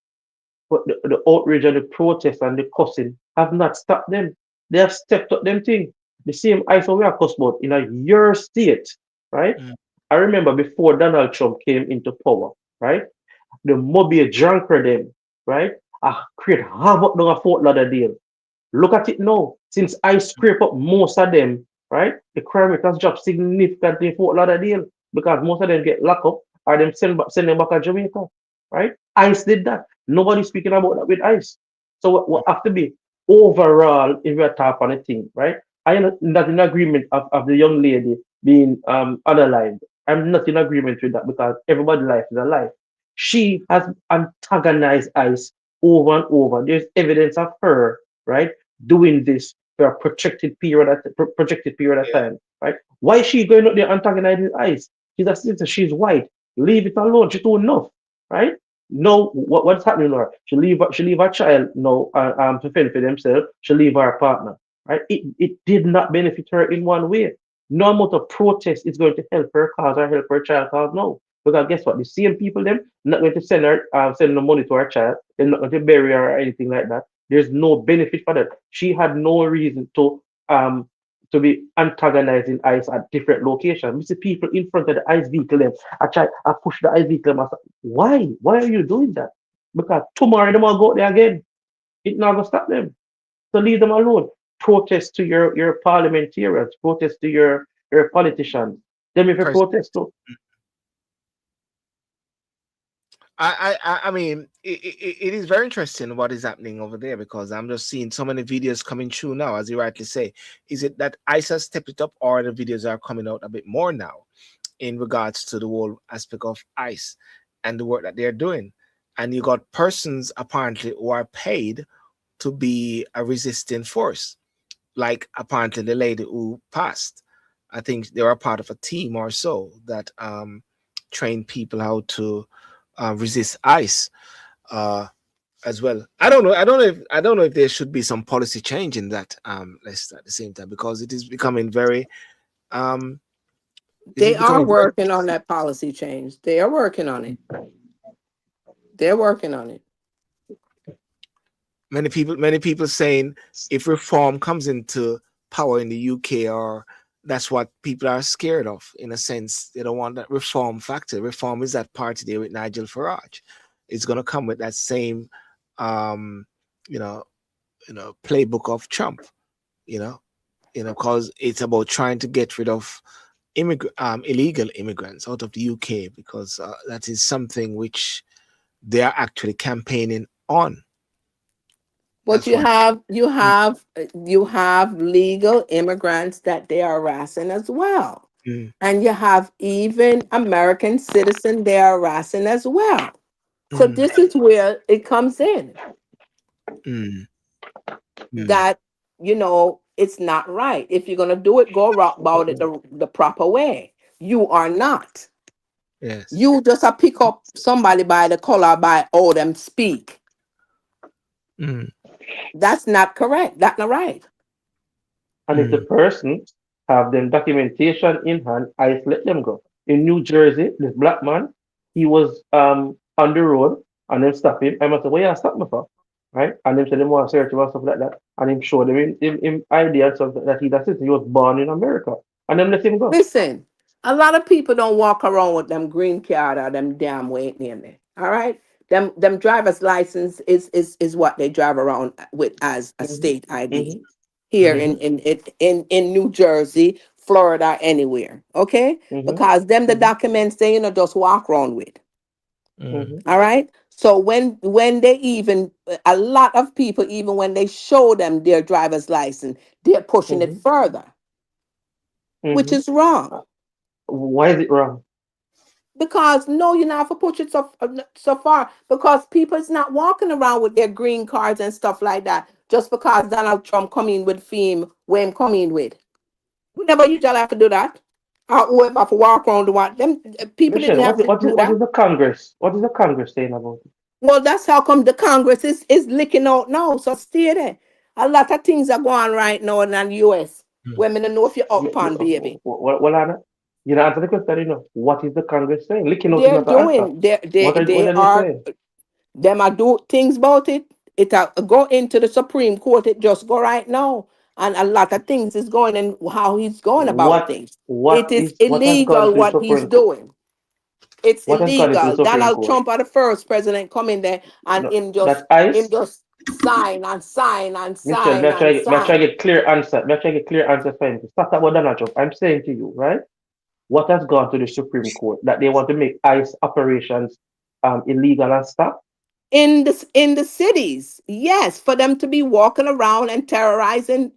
Speaker 4: But the outrage and the protest and the cussing have not stopped them. They have stepped up them thing. The same ISO we are cuss about in your state, right?
Speaker 1: Mm.
Speaker 4: I remember before Donald Trump came into power, right? The Mobile drunker them, right? I create havoc down a Fort Lauderdale. Look at it now. Since I scrape up most of them, right? The crime rate has dropped significantly in Fort Lauderdale because most of them get locked up or them send them back to Jamaica, right? ICE did that. Nobody's speaking about that with ICE. So what have to be overall, if we're talking on a thing, right? I am not in agreement of the young lady being unalive. I'm not in agreement with that because everybody's life is a life. She has antagonized ICE over and over. There's evidence of her, right, doing this for a projected period of
Speaker 1: Yeah.
Speaker 4: time, right? Why is she going out there antagonizing ICE? She's a sister, she's white. Leave it alone. She's too enough, right? No, what's happening to her? She leave her child no to fend for themselves. She leave her partner, right? It did not benefit her in one way. No amount of protest is going to help her cause or help her child cause. No, because guess what? The same people them not going to send the money to her child. They're not going to bury her or anything like that. There's no benefit for that. She had no reason um to be antagonizing ICE at different locations. We see people in front of the ICE vehicle them. I push the ICE vehicle. I say, why? Why are you doing that? Because tomorrow they will go there again. It not gonna stop them. So leave them alone. Protest to your parliamentarians. Protest to your politicians. Them if you
Speaker 1: Pers-
Speaker 4: protest to.
Speaker 1: I mean, it is very interesting what is happening over there because I'm just seeing so many videos coming through now, as you rightly say. Is it that ICE has stepped it up, or the videos are coming out a bit more now in regards to the whole aspect of ICE and the work that they're doing? And you got persons apparently who are paid to be a resisting force, like apparently the lady who passed. I think they were part of a team or so that trained people how to resist ICE as well. I don't know. I don't know if there should be some policy change in that list at the same time because it is becoming very um it is
Speaker 3: They are
Speaker 1: becoming very
Speaker 3: working on that policy change. They are working on it. They're working on it.
Speaker 1: many people saying if reform comes into power in the UK, or that's what people are scared of. In a sense, they don't want that reform factor. Reform is that party there with Nigel Farage. It's going to come with that same um you know playbook of Trump, you know because it's about trying to get rid of illegal immigrants out of the UK, because that is something which they are actually campaigning on.
Speaker 3: But
Speaker 1: That's what.
Speaker 3: you have legal immigrants that they are harassing as well.
Speaker 1: Mm,
Speaker 3: And you have even American citizen they are harassing as well. So
Speaker 1: mm,
Speaker 3: this is where it comes in
Speaker 1: mm, mm.
Speaker 3: that it's not right. If you're gonna do it, go about it the proper way. You are not.
Speaker 1: Yes.
Speaker 3: You just pick up somebody by the collar by them speak.
Speaker 1: Mm,
Speaker 3: That's not correct. That's not right.
Speaker 4: And if the
Speaker 1: mm,
Speaker 4: person have them documentation in hand, ICE let them go. in New Jersey, this black man, he was on the road and them stop him. I must say, what you stop me for? Right? And them said they want to search him and stuff like that. And him showed them him idea and something that he was born in America. And them let him go.
Speaker 3: Listen, a lot of people don't walk around with them green card or them damn waiting in there. All right. Them driver's license is what they drive around with as a
Speaker 4: Hmm.
Speaker 3: state ID
Speaker 4: Hmm.
Speaker 3: here
Speaker 4: Hmm.
Speaker 3: in New Jersey, Florida, anywhere. Okay?
Speaker 4: Hmm.
Speaker 3: Because them the
Speaker 4: Hmm.
Speaker 3: documents they just walk around with.
Speaker 1: Mm.
Speaker 4: Hmm.
Speaker 3: All right. So when they even a lot of people, even when they show them their driver's license, they're pushing it
Speaker 4: Hmm.
Speaker 3: further, which
Speaker 4: Hmm.
Speaker 3: is wrong.
Speaker 4: Why is it wrong?
Speaker 3: Because no, you're not for push it so far because people is not walking around with their green cards and stuff like that just because Donald Trump come in with theme where him come in with. We never usually have to do that. Or whoever have to walk around the one. Them people didn't
Speaker 4: Michelle,
Speaker 3: have to do
Speaker 4: what is
Speaker 3: that.
Speaker 4: the Congress? What is the Congress saying about it?
Speaker 3: Well, that's how come the Congress is licking out now. So stay there. A lot of things are going right now in the US.
Speaker 1: Mm.
Speaker 3: Women don't know if you're up on, baby.
Speaker 4: Well, Anna, you know, answer the question, you know. What is the Congress saying? Licking out is
Speaker 3: They're
Speaker 4: not the answer.
Speaker 3: doing, they
Speaker 4: What are they
Speaker 3: are
Speaker 4: saying?
Speaker 3: them I do things about it. It go into the Supreme Court. It just go right now, and a lot of things is going and how he's going about things. It is
Speaker 4: What has gone
Speaker 3: illegal
Speaker 4: to the
Speaker 3: what he's
Speaker 4: Supreme Court?
Speaker 3: doing. It's
Speaker 4: What has gone into the
Speaker 3: illegal.
Speaker 4: Supreme
Speaker 3: Donald
Speaker 4: Court?
Speaker 3: Trump are the first president come in there and
Speaker 4: No, that
Speaker 3: him
Speaker 4: ICE,
Speaker 3: just sign and sign and
Speaker 4: Michelle,
Speaker 3: sign and
Speaker 4: may I try
Speaker 3: sign.
Speaker 4: get clear answer. May I try get clear answer for him. Start about Donald Trump. I'm saying to you, right? What has gone to the Supreme Court that they want to make ICE operations illegal and stop?
Speaker 3: In the cities, yes, for them to be walking around and terrorizing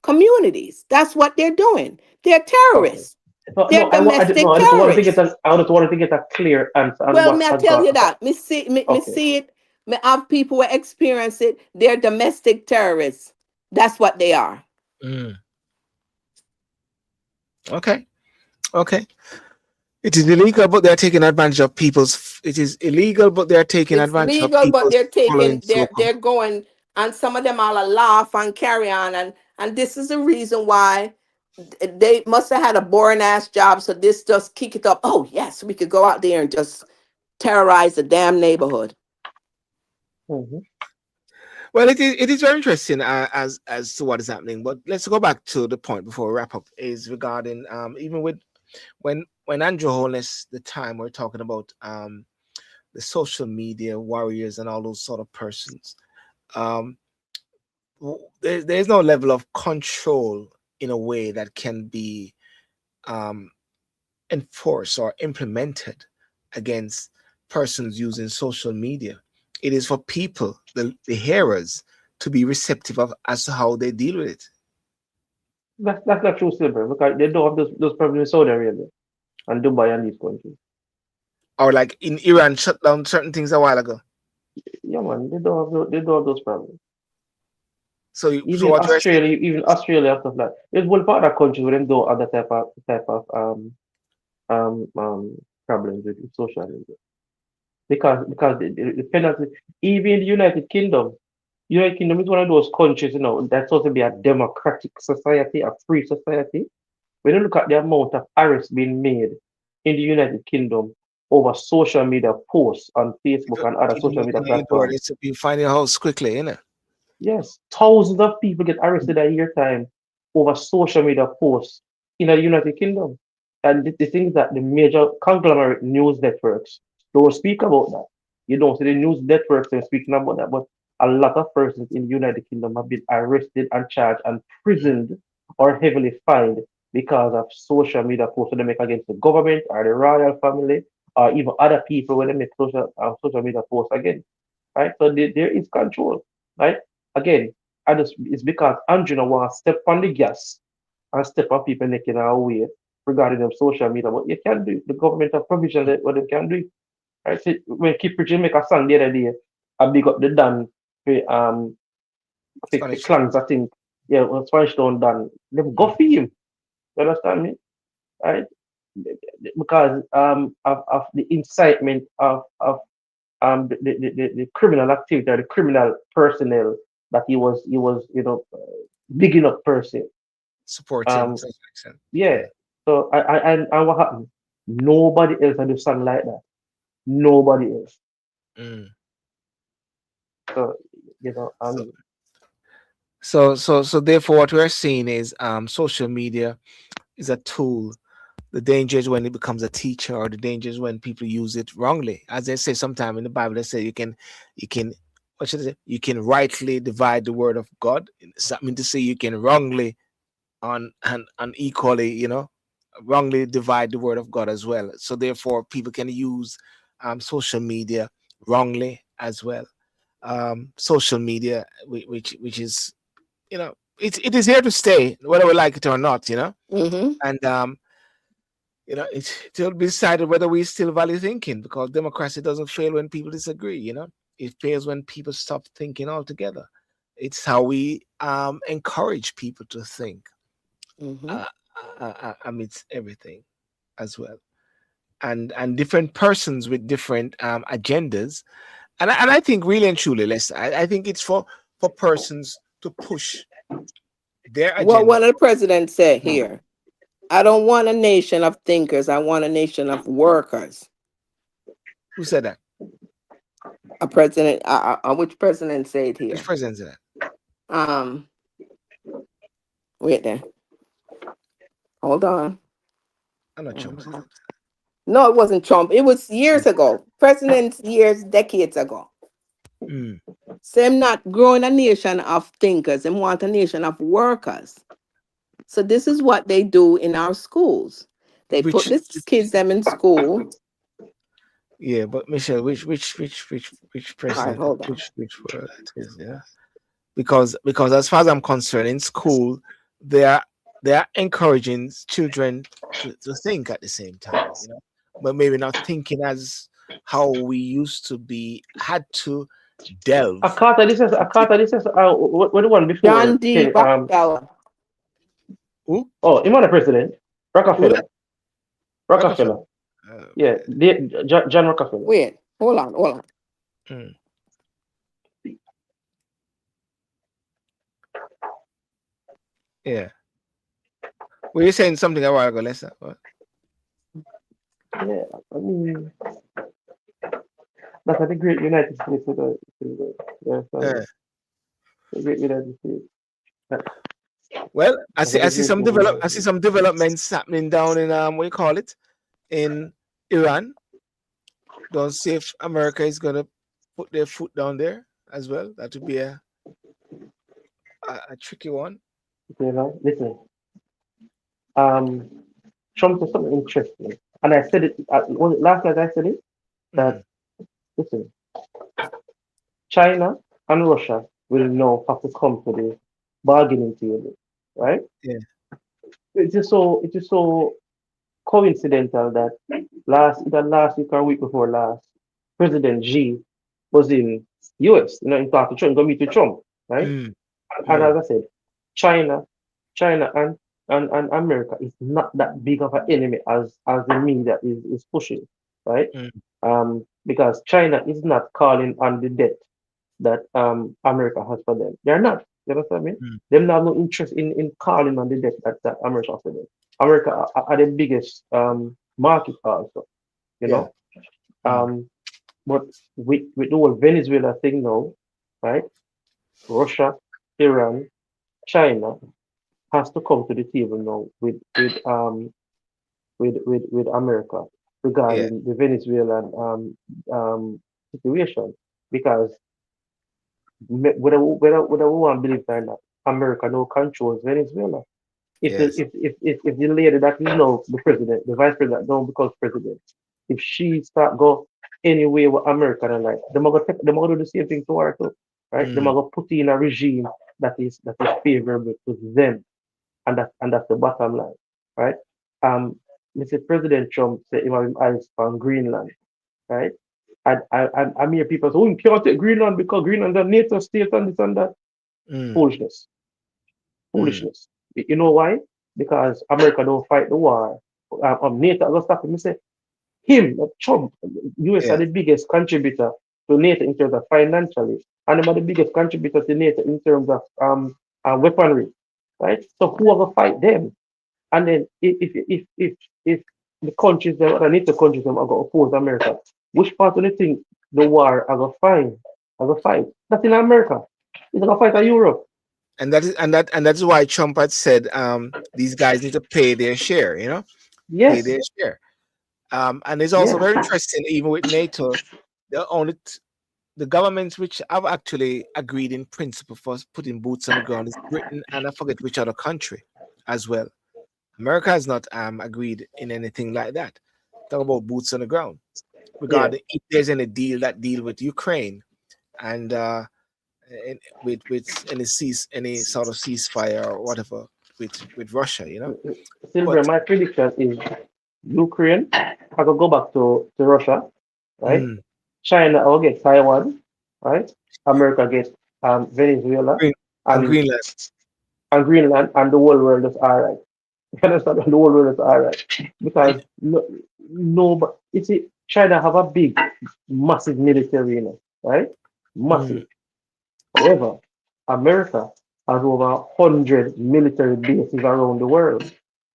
Speaker 3: communities. That's what they're doing. They're
Speaker 4: Okay.
Speaker 3: terrorists.
Speaker 4: No,
Speaker 3: They're
Speaker 4: no,
Speaker 3: domestic
Speaker 4: I just wanted to get
Speaker 3: terrorists.
Speaker 4: I just wanted to get a clear answer on
Speaker 3: Well,
Speaker 4: what
Speaker 3: may I
Speaker 4: has
Speaker 3: tell
Speaker 4: gone.
Speaker 3: you that? Me
Speaker 4: Okay.
Speaker 3: see it. Me have people who experience it. They're domestic terrorists. That's what they are.
Speaker 1: Mm. Okay. Okay. It is illegal, but they're taking advantage of people's. It is illegal, but they're taking
Speaker 3: It's
Speaker 1: advantage of
Speaker 3: legal, but
Speaker 1: people's
Speaker 3: they're taking
Speaker 1: following so-called.
Speaker 3: they're going, and some of them all laugh and carry on, and this is the reason why they must have had a boring ass job. So this just kick it up. Oh yes, we could go out there and just terrorize the damn neighborhood.
Speaker 4: Mhm.
Speaker 1: Well, it is very interesting as to what is happening. But let's go back to the point before we wrap up. Is regarding even with when Andrew Holness the time we're talking about the social media warriors and all those sort of persons. Um, there's no level of control in a way that can be um, enforced or implemented against persons using social media. It is for people, the hearers, to be receptive of as to how they deal with it.
Speaker 4: That's not true, Silver, because they don't have those problems in Saudi Arabia and Dubai and these countries.
Speaker 1: Or like in Iran, shut down certain things a while ago.
Speaker 4: Yeah, man, they don't have those problems.
Speaker 1: So what you're saying?
Speaker 4: Even Australia and stuff like there's one part of the country where they don't have that type of problems with social media. Because the penalty even in the United Kingdom is one of those countries, you know, that's supposed to be a democratic society, a free society. When you look at the amount of arrests being made in the United Kingdom over social media posts on Facebook and other
Speaker 1: Even
Speaker 4: social media
Speaker 1: knocking on your door,
Speaker 4: platforms,
Speaker 1: they should be finding a house quickly, you know.
Speaker 4: yes, thousands of people get arrested a year time over social media posts in the United Kingdom. And the thing is that the major conglomerate news networks don't speak about that. You don't see the news networks and speaking about that, but a lot of persons in the United Kingdom have been arrested and charged and imprisoned or heavily fined because of social media posts that they make against the government or the royal family or even other people when they make social media posts against. Right? So there is control. Right? Again, it's because Andrew now want to step on the gas and step on people making our way regarding them social media. But you can do it. The government have provision that what they can do. Right? See, when Keith Richards make a song the other day, I big up the Dan for
Speaker 1: Spanish.
Speaker 4: clans, I think. Yeah, when Spanish Town Dan. Them go for him. You understand me? Right? Because of the incitement of the criminal activity or the criminal personnel that he was big enough person.
Speaker 1: Supporting
Speaker 4: Um,
Speaker 1: to some extent.
Speaker 4: yeah.
Speaker 1: Yeah.
Speaker 4: So and what happened? Nobody else understand like that. Nobody else.
Speaker 1: Mm.
Speaker 4: So
Speaker 1: So, so therefore, what we're seeing is social media is a tool. The danger is when it becomes a teacher, or the danger is when people use it wrongly. As they say sometime in the Bible, they say you can, what should I say? You can rightly divide the word of God. Something to say you can wrongly and unequally, wrongly divide the word of God as well. So therefore, people can use social media wrongly as well. Social media, which is, it is here to stay, whether we like it or not,
Speaker 3: Mm-hmm.
Speaker 1: and it will be decided whether we still value thinking, because democracy doesn't fail when people disagree. It fails when people stop thinking altogether. It's how we encourage people to think
Speaker 3: Mm-hmm.
Speaker 1: uh, amidst everything as well, and different persons with different agendas, and I think really and truly, less. I think it's for persons to push their
Speaker 3: What
Speaker 1: agenda.
Speaker 3: did the president say here? I don't want a nation of thinkers. I want a nation of workers.
Speaker 1: Who said that?
Speaker 3: A president, which president said
Speaker 1: Which
Speaker 3: here?
Speaker 1: president said that?
Speaker 3: Um, Wait there. Hold on.
Speaker 1: I'm not Trump said
Speaker 3: No, it wasn't Trump. It was years
Speaker 1: that.
Speaker 3: ago. Presidents years, decades ago.
Speaker 1: Mm,
Speaker 3: So I'm not growing a nation of thinkers. They want a nation of workers. So this is what they do in our schools. They put
Speaker 1: which
Speaker 3: these kids them in school.
Speaker 1: Yeah, but Michelle, which
Speaker 3: All right,
Speaker 1: president,
Speaker 3: hold on.
Speaker 1: which word it is, yeah? Because as far as I'm concerned, in school, they are they are encouraging children to think at the same time, but maybe not thinking as how we used to be had to delve.
Speaker 4: Akata, this is what the one before
Speaker 3: John D. Rockefeller.
Speaker 1: Who?
Speaker 4: oh, him on the president.
Speaker 1: Who that?
Speaker 4: Rockefeller.
Speaker 1: Rockefeller.
Speaker 4: Rockefeller. Yeah,
Speaker 1: Okay.
Speaker 4: John Rockefeller.
Speaker 3: Wait, hold on.
Speaker 1: Mm, yeah. Were you saying something a while ago, Lester? What?
Speaker 4: Yeah, I mean that's the great United States yeah,
Speaker 1: Uh,
Speaker 4: the great United States.
Speaker 1: well, I
Speaker 4: That's
Speaker 1: see I
Speaker 4: the
Speaker 1: see
Speaker 4: great
Speaker 1: some
Speaker 4: United States.
Speaker 1: developments happening down in what do you call it, in Iran. Don't see if America is gonna put their foot down there as well. That would be a tricky one.
Speaker 4: Listen, um, Trump said something interesting, and I said it. Was it last night? I said it that
Speaker 1: Mm,
Speaker 4: listen, China and Russia will now have to come to the bargaining table, right?
Speaker 1: yeah,
Speaker 4: It is so coincidental that either last week or week before last, President Xi was in US, in talk to Trump, go meet with Trump, right?
Speaker 1: mm,
Speaker 4: And
Speaker 1: mm,
Speaker 4: as I said, China, China and America is not that big of an enemy as the media is pushing, right?
Speaker 1: mm,
Speaker 4: Because China is not calling on the debt that America has for them. They're not. You understand me?
Speaker 1: mm,
Speaker 4: Them not no interest in calling on the debt that America has for them. America are the biggest market also, you
Speaker 1: yeah,
Speaker 4: know.
Speaker 1: mm,
Speaker 4: Um, but with the whole Venezuela thing now, right? Russia, Iran, China has to come to the table now with America
Speaker 1: yeah,
Speaker 4: regarding the Venezuelan situation because whether we want to believe it or not, America now controls Venezuela. If the
Speaker 1: yes,
Speaker 4: if the lady that is now the president, the vice president don't become president, if she start go anywhere with America and like them gonna do the same thing to her too, right? Them
Speaker 1: mm,
Speaker 4: gonna put in a regime that is favorable to them, and that's the bottom line, right? Um, Mr. President Trump said he want eyes on Greenland, right? I hear people say, "Oh, you can't take Greenland because Greenland is a NATO state and this and that."
Speaker 1: mm,
Speaker 4: Foolishness,
Speaker 1: mm,
Speaker 4: foolishness. You know why? Because America don't fight the war. NATO will stop him. He say him, Trump, US are
Speaker 1: yeah,
Speaker 4: the biggest contributor to NATO in terms of financially, and them are the biggest contributor to NATO in terms of weaponry, right? So who ever fight them? And then if the countries them, I need the countries them are going to oppose America. Which part of the thing the war are going to find, are going to fight? That's in America. It's going to fight in Europe.
Speaker 1: And that is why Trump had said these guys need to pay their share, pay
Speaker 4: Yes,
Speaker 1: their share. And it's also
Speaker 4: yes.
Speaker 1: very interesting, even with NATO, the only the governments which have actually agreed in principle for putting boots on the ground is Britain, and I forget which other country as well. America has not agreed in anything like that. Talk about boots on the ground.
Speaker 4: Yeah.
Speaker 1: Regarding if there's any deal with Ukraine and with any sort of ceasefire or whatever with Russia.
Speaker 4: Silver,
Speaker 1: But
Speaker 4: my prediction is Ukraine. I could go back to Russia, right?
Speaker 1: mm,
Speaker 4: China will get Taiwan, right? America gets Venezuela
Speaker 1: Green, and
Speaker 4: and
Speaker 1: Greenland.
Speaker 4: Greenland, and the whole world is all right. You understand? The whole world is all right because no, but you see, China have a big, massive military, right?
Speaker 1: Mm,
Speaker 4: Massive. However, America has over 100 military bases around the world,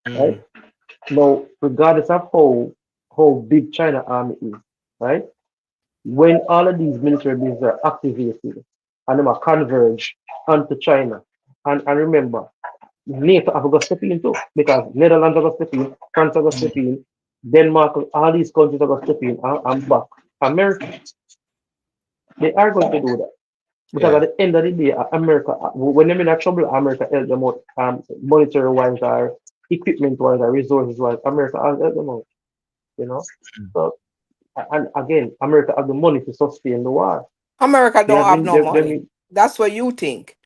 Speaker 4: right?
Speaker 1: mm,
Speaker 4: Now, regardless of how big China army is, right? When all of these military bases are activated and them are converge onto China, and remember, NATO have got step in too, because Netherlands have got step in, France have got
Speaker 1: mm,
Speaker 4: step in, Denmark, all these countries have got step in, and back. America, they are going to do that. Because at
Speaker 1: yeah.
Speaker 4: the end of the day, America, when they're in trouble, America help them out, monetary wise or equipment wise or resources wise, America has helped them out, you know.
Speaker 1: Mm.
Speaker 4: So, and again, America has the money to sustain the war.
Speaker 3: America
Speaker 4: They
Speaker 3: don't
Speaker 4: have
Speaker 3: have
Speaker 4: been,
Speaker 3: no money. That's what you think.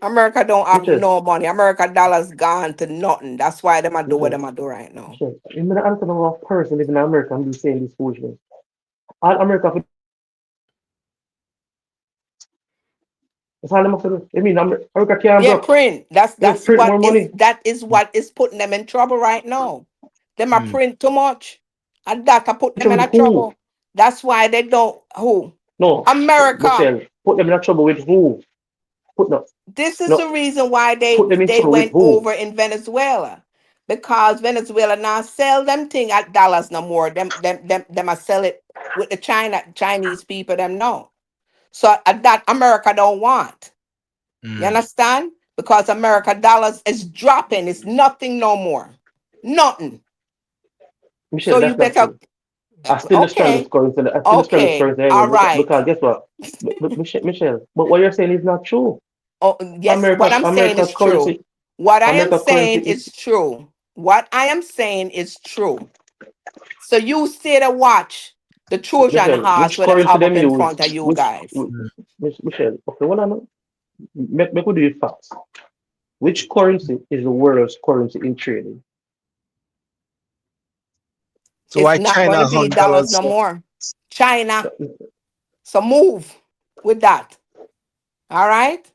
Speaker 3: America don't have
Speaker 4: Michelle,
Speaker 3: no money. America dollars gone to nothing. That's why them a do what
Speaker 4: Michelle,
Speaker 3: them a do right now.
Speaker 4: Michelle, I'm going to answer the wrong person living in America and be saying this foolishness. All America, that's all them have to do. I mean, America can't
Speaker 3: Yeah,
Speaker 4: broke.
Speaker 3: print. That's
Speaker 4: They
Speaker 3: that's
Speaker 4: print
Speaker 3: what
Speaker 4: more
Speaker 3: is
Speaker 4: money.
Speaker 3: that is what is putting them in trouble right now. Them a
Speaker 1: Mm.
Speaker 3: print too much. And that can put them in
Speaker 4: With
Speaker 3: a
Speaker 4: who?
Speaker 3: trouble. That's why they don't who?
Speaker 4: No,
Speaker 3: America.
Speaker 4: Michelle, put them in trouble with who? Put no,
Speaker 3: This is the
Speaker 4: no,
Speaker 3: reason why
Speaker 4: put them in
Speaker 3: they
Speaker 4: trouble with
Speaker 3: went
Speaker 4: who?
Speaker 3: over in Venezuela. Because Venezuela now sell them thing at dollars no more. Them a sell it with the Chinese people them no. So that America don't want. You
Speaker 1: Mm.
Speaker 3: understand? Because America dollars is dropping. It's nothing no more. Nothing. So
Speaker 4: Michelle,
Speaker 3: you
Speaker 4: that's not
Speaker 3: better
Speaker 4: true. I still the strongest
Speaker 3: okay.
Speaker 4: currency. I still the strongest
Speaker 3: Okay.
Speaker 4: currency
Speaker 3: All
Speaker 4: anyway.
Speaker 3: right.
Speaker 4: Because guess what? Michelle, but what you're saying is not true.
Speaker 3: Oh, yes, what I'm saying
Speaker 4: America
Speaker 3: is true.
Speaker 4: currency,
Speaker 3: What I am
Speaker 4: America currency
Speaker 3: saying
Speaker 4: is
Speaker 3: is true. What I am saying is true. So you sit and watch the Trojan
Speaker 4: Michelle.
Speaker 3: horse
Speaker 4: Which
Speaker 3: where them
Speaker 4: currency
Speaker 3: have up
Speaker 4: them
Speaker 3: in
Speaker 4: use?
Speaker 3: front of you
Speaker 4: Which
Speaker 3: guys.
Speaker 1: Mm.
Speaker 4: Michelle? Okay, well, I know. Make we do it fast. Which currency is the world's currency in trading?
Speaker 1: So
Speaker 3: It's
Speaker 1: why
Speaker 3: not going
Speaker 1: China
Speaker 3: to be dollars
Speaker 1: $100?
Speaker 3: no more. China.
Speaker 4: So,
Speaker 3: So move with that. All right?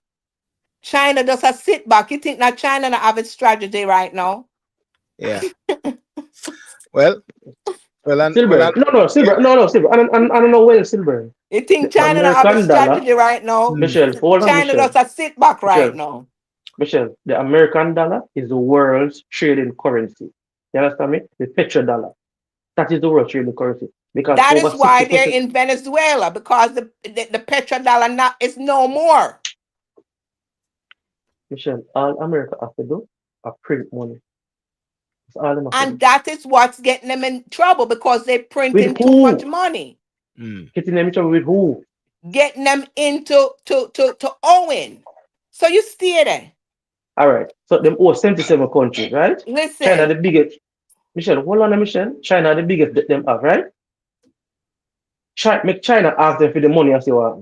Speaker 3: China does a sit back. You think that China not have its strategy right now?
Speaker 1: Yeah. Well,
Speaker 4: silver? No,
Speaker 1: yeah.
Speaker 4: silver. No, silver. I don't know where silver.
Speaker 3: You think
Speaker 4: The
Speaker 3: China not have its
Speaker 4: American dollar.
Speaker 3: strategy right now?
Speaker 1: Mm.
Speaker 4: Michelle, hold on,
Speaker 3: China
Speaker 4: Michelle.
Speaker 3: does a sit back right
Speaker 4: Michelle,
Speaker 3: now.
Speaker 4: Michelle. The American dollar is the world's trading currency. You understand me? The petrodollar. That is the world trading currency because
Speaker 3: That is
Speaker 4: over
Speaker 3: why they're
Speaker 4: 60%.
Speaker 3: in Venezuela because the petrodollar not is no more.
Speaker 4: Michelle, all America have to do are print money. That's all them have to
Speaker 3: And
Speaker 4: do.
Speaker 3: that is what's getting them in trouble because they're
Speaker 4: With
Speaker 3: printing too much
Speaker 4: who?
Speaker 3: money.
Speaker 1: Mm.
Speaker 4: Getting them in trouble with who?
Speaker 3: Getting them into to owing. So you stay there.
Speaker 4: All right. So them owe 77 countries, right? China the
Speaker 3: Listen,
Speaker 4: biggest. Michelle, hold on, Michelle. China the biggest that them have, right? Make China ask them for the money. I say what?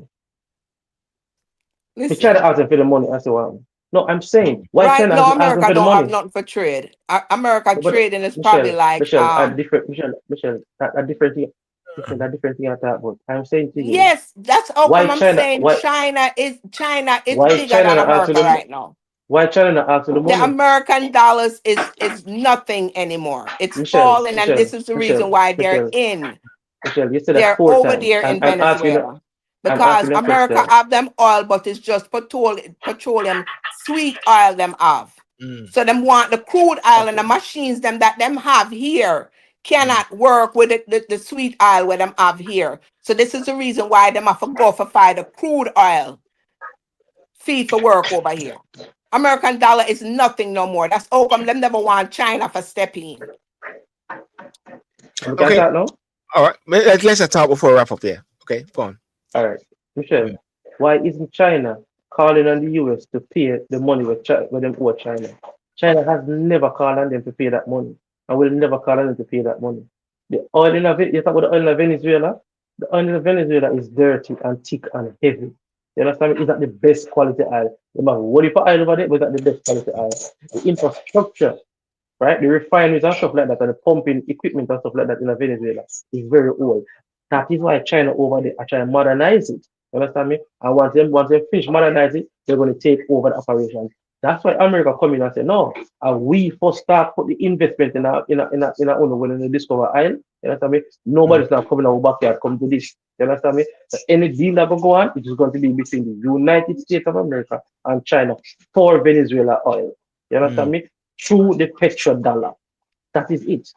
Speaker 4: Make China
Speaker 3: listen.
Speaker 4: ask them for the money. I say what? No, I'm saying why
Speaker 3: Right
Speaker 4: China
Speaker 3: now,
Speaker 4: ask them
Speaker 3: America
Speaker 4: for the
Speaker 3: don't have
Speaker 4: money?
Speaker 3: nothing for trade. America
Speaker 4: But
Speaker 3: trading is probably
Speaker 4: Michelle,
Speaker 3: like
Speaker 4: Michelle, a different Michelle, a different thing. Michelle, a different thing I talk about. I'm saying to you,
Speaker 3: yes, that's how
Speaker 4: why
Speaker 3: come I'm
Speaker 4: China,
Speaker 3: saying China is
Speaker 4: why
Speaker 3: bigger
Speaker 4: China
Speaker 3: than
Speaker 4: not ask for
Speaker 3: America
Speaker 4: the,
Speaker 3: right now.
Speaker 4: why China not ask for the
Speaker 3: The
Speaker 4: money?
Speaker 3: American dollars is nothing anymore. It's
Speaker 4: Michelle,
Speaker 3: falling, and
Speaker 4: Michelle,
Speaker 3: this is the reason
Speaker 4: Michelle,
Speaker 3: why
Speaker 4: Michelle, Michelle, you said that
Speaker 3: they're
Speaker 4: four
Speaker 3: over
Speaker 4: times.
Speaker 3: there in Venezuela.
Speaker 4: I'm
Speaker 3: Because
Speaker 4: asking you a
Speaker 3: America
Speaker 4: question.
Speaker 3: have them oil, but it's just petroleum, sweet oil them have.
Speaker 1: Mm.
Speaker 3: So them want the crude oil and
Speaker 4: Okay.
Speaker 3: the machines them that them have here cannot work with the sweet oil where them have here. So this is the reason why them have to go for find the crude oil feed for work over here. American dollar is nothing no more. That's how come them never want China for step in.
Speaker 4: We can
Speaker 1: Okay.
Speaker 4: start now.
Speaker 1: All right. Let's talk before we wrap up there. Okay. Go on.
Speaker 4: All right, Michelle.
Speaker 1: Mm.
Speaker 4: Why isn't China calling on the US to pay the money with them owe China? China has never called on them to pay that money, and will never call on them to pay that money. The oil in you talk about the oil in Venezuela. The oil in Venezuela is dirty and thick and heavy. You understand? It's not the best quality oil. No matter what you put oil over there, but it's not the best quality oil. The infrastructure, right? The refineries and stuff like that, and the pumping equipment and stuff like that in Venezuela is very old. That is why China over there are trying to modernize it. You understand me? And once they finish modernize it, they're going to take over the operation. That's why America come in and say, no, we first start put the investment in our own when they discover oil. You understand me? Nobody's not coming our backyard come to this. You understand me? So any deal that will go on, it is going to be between the United States of America and China for Venezuela oil. You understand me? Through the petrodollar. That is it.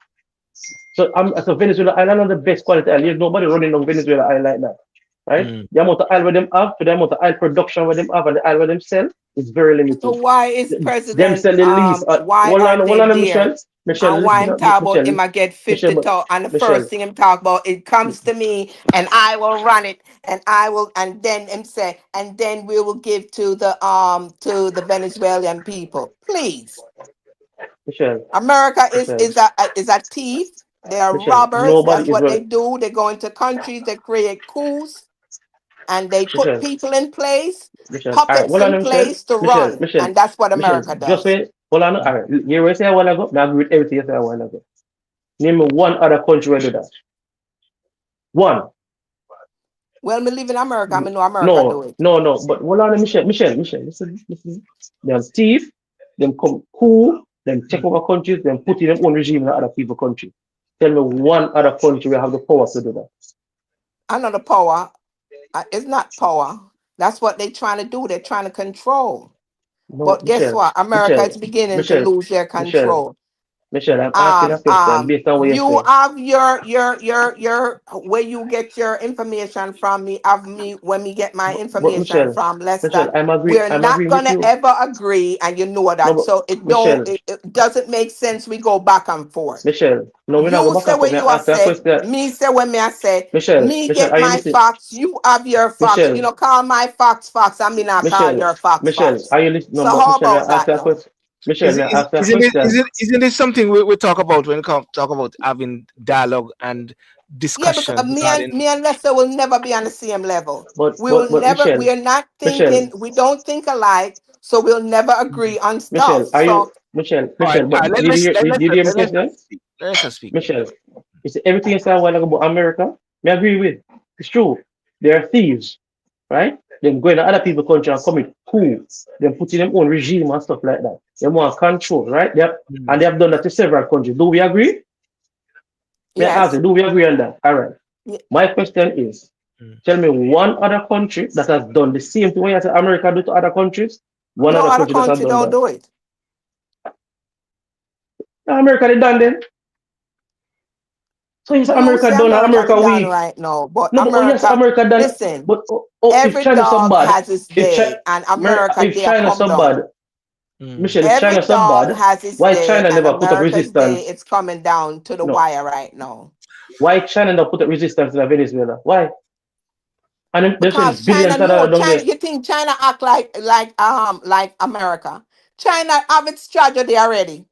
Speaker 4: So Venezuela island are the best quality oil. There's nobody running on Venezuela island like that. Right?
Speaker 1: Mm.
Speaker 4: The amount of oil where them have, to the amount of oil production where them have and the oil where them sell is very
Speaker 3: So
Speaker 4: limited.
Speaker 3: why is
Speaker 4: Them
Speaker 3: President
Speaker 4: sell the least.
Speaker 3: why aren't
Speaker 4: Hold
Speaker 3: they
Speaker 4: on,
Speaker 3: there?
Speaker 4: Michelle. Michelle,
Speaker 3: And why
Speaker 4: listen,
Speaker 3: him talk about
Speaker 4: Michelle,
Speaker 3: him I get
Speaker 4: Michelle,
Speaker 3: 50 to and the
Speaker 4: Michelle.
Speaker 3: first thing him talk about it comes to me and I will run it and I will and then him say and then we will give to the Venezuelan people. Please.
Speaker 4: Michelle,
Speaker 3: America
Speaker 4: Michelle,
Speaker 3: is a thief. They are
Speaker 4: Michelle.
Speaker 3: robbers. That's
Speaker 4: Nobody is
Speaker 3: what they
Speaker 4: running.
Speaker 3: do. They go into countries, they create coups, and they put
Speaker 4: Michelle,
Speaker 3: people in place,
Speaker 4: Michelle. All right,
Speaker 3: puppets
Speaker 4: hold
Speaker 3: in
Speaker 4: on, Michelle.
Speaker 3: place to
Speaker 4: Michelle,
Speaker 3: run.
Speaker 4: Michelle,
Speaker 3: And that's what
Speaker 4: Michelle.
Speaker 3: America
Speaker 4: Just
Speaker 3: does.
Speaker 4: wait. Hold on. All right. You were saying a while ago. I agree with everything you said a while ago. Name me one other country where do that. One.
Speaker 3: Well, me live in America, I know America do
Speaker 4: No,
Speaker 3: it.
Speaker 4: no, no. But hold on, Michelle. Listen. Them thief, them come cool, them take over countries, them put in their own regime in other people country. Tell me one other country will have the power to do that.
Speaker 3: I know the power. It's not power. That's what they're trying to do. They're trying to control.
Speaker 4: No,
Speaker 3: But guess
Speaker 4: Michelle,
Speaker 3: what? America
Speaker 4: Michelle,
Speaker 3: is beginning to
Speaker 4: Michelle,
Speaker 3: lose their
Speaker 4: Michelle,
Speaker 3: control.
Speaker 4: Michelle. I'm asking a question based on what you
Speaker 3: You
Speaker 4: say.
Speaker 3: have your where you get your information from me of me when we get my
Speaker 4: But
Speaker 3: information from
Speaker 4: Michelle,
Speaker 3: Lester.
Speaker 4: I'm agree.
Speaker 3: We're
Speaker 4: I'm
Speaker 3: not
Speaker 4: agreeing with
Speaker 3: gonna
Speaker 4: you.
Speaker 3: ever agree, and you know
Speaker 4: No,
Speaker 3: that.
Speaker 4: but
Speaker 3: So it don't
Speaker 4: Michelle,
Speaker 3: it doesn't make sense we go back and forth.
Speaker 4: Michelle. No, we're not go
Speaker 3: You
Speaker 4: back
Speaker 3: say
Speaker 4: and forth.
Speaker 3: what
Speaker 4: May
Speaker 3: you
Speaker 4: I
Speaker 3: have
Speaker 4: ask you a
Speaker 3: said,
Speaker 4: question?
Speaker 3: me say what me I said, me
Speaker 4: Michelle,
Speaker 3: get
Speaker 4: are you
Speaker 3: my
Speaker 4: listening?
Speaker 3: facts, you have your facts. You
Speaker 4: Michelle,
Speaker 3: know, call my facts, I mean I call
Speaker 4: Michelle,
Speaker 3: your facts.
Speaker 4: are you listening? No,
Speaker 3: So
Speaker 4: but
Speaker 3: how
Speaker 4: Michelle, may
Speaker 3: about
Speaker 4: I ask
Speaker 3: that
Speaker 4: you a
Speaker 3: now?
Speaker 4: question? Michelle, may I ask you a question?
Speaker 1: Isn't this something we talk about when we talk about having dialogue and
Speaker 3: Yeah, because
Speaker 1: discussion regarding?
Speaker 3: me and Lester will never be on the same level. We will
Speaker 4: But
Speaker 3: never. We
Speaker 4: Michelle,
Speaker 3: are not
Speaker 4: Michelle,
Speaker 3: thinking. We don't think alike, so we'll never agree on stuff.
Speaker 4: Michelle, are you
Speaker 3: So
Speaker 1: All right,
Speaker 4: Michelle? But
Speaker 1: let,
Speaker 4: did
Speaker 1: let's
Speaker 4: you
Speaker 1: let,
Speaker 4: hear,
Speaker 1: let's
Speaker 4: did you hear me
Speaker 1: let, let's
Speaker 4: question?
Speaker 1: speak. Let's speak.
Speaker 4: Michelle, you see everything you said a while ago about America. Me agree with. It's true. They are thieves, right? Then go in other people's country and commit coups. Then put in their own regime and stuff like that. They want control, right? And they have done that to several countries. Do we agree? May I ask
Speaker 3: yes,
Speaker 4: you, do we agree on that? All right.
Speaker 3: yeah,
Speaker 4: My question is, tell me one other country that has done the same thing when you say America do to other countries. One
Speaker 3: no
Speaker 4: other
Speaker 3: other
Speaker 4: country that has
Speaker 3: country
Speaker 4: done
Speaker 3: don't
Speaker 4: that.
Speaker 3: do it.
Speaker 4: Now, America they done then. So you say
Speaker 3: You
Speaker 4: America
Speaker 3: say
Speaker 4: done and
Speaker 3: America
Speaker 4: America
Speaker 3: done
Speaker 4: weak.
Speaker 3: right now, but
Speaker 4: No, but yes,
Speaker 3: America,
Speaker 4: America done.
Speaker 3: listen.
Speaker 4: But if
Speaker 3: Every
Speaker 4: China so
Speaker 3: dog
Speaker 4: bad,
Speaker 3: has its day, and America
Speaker 4: If
Speaker 3: day
Speaker 4: China
Speaker 3: come
Speaker 4: so
Speaker 3: down.
Speaker 4: bad, Michelle, if
Speaker 3: Every
Speaker 4: China so
Speaker 3: dog
Speaker 4: bad,
Speaker 3: has its
Speaker 4: why
Speaker 3: day,
Speaker 4: China
Speaker 3: and
Speaker 4: never put up
Speaker 3: America's day
Speaker 4: resistance?
Speaker 3: is coming down to the
Speaker 4: No.
Speaker 3: wire right now.
Speaker 4: Why China never put up resistance in Venezuela? Why? And they're saying
Speaker 3: Because
Speaker 4: billions
Speaker 3: China,
Speaker 4: of
Speaker 3: no,
Speaker 4: dollars down
Speaker 3: China,
Speaker 4: there.
Speaker 3: you think China act like America? China have its strategy already.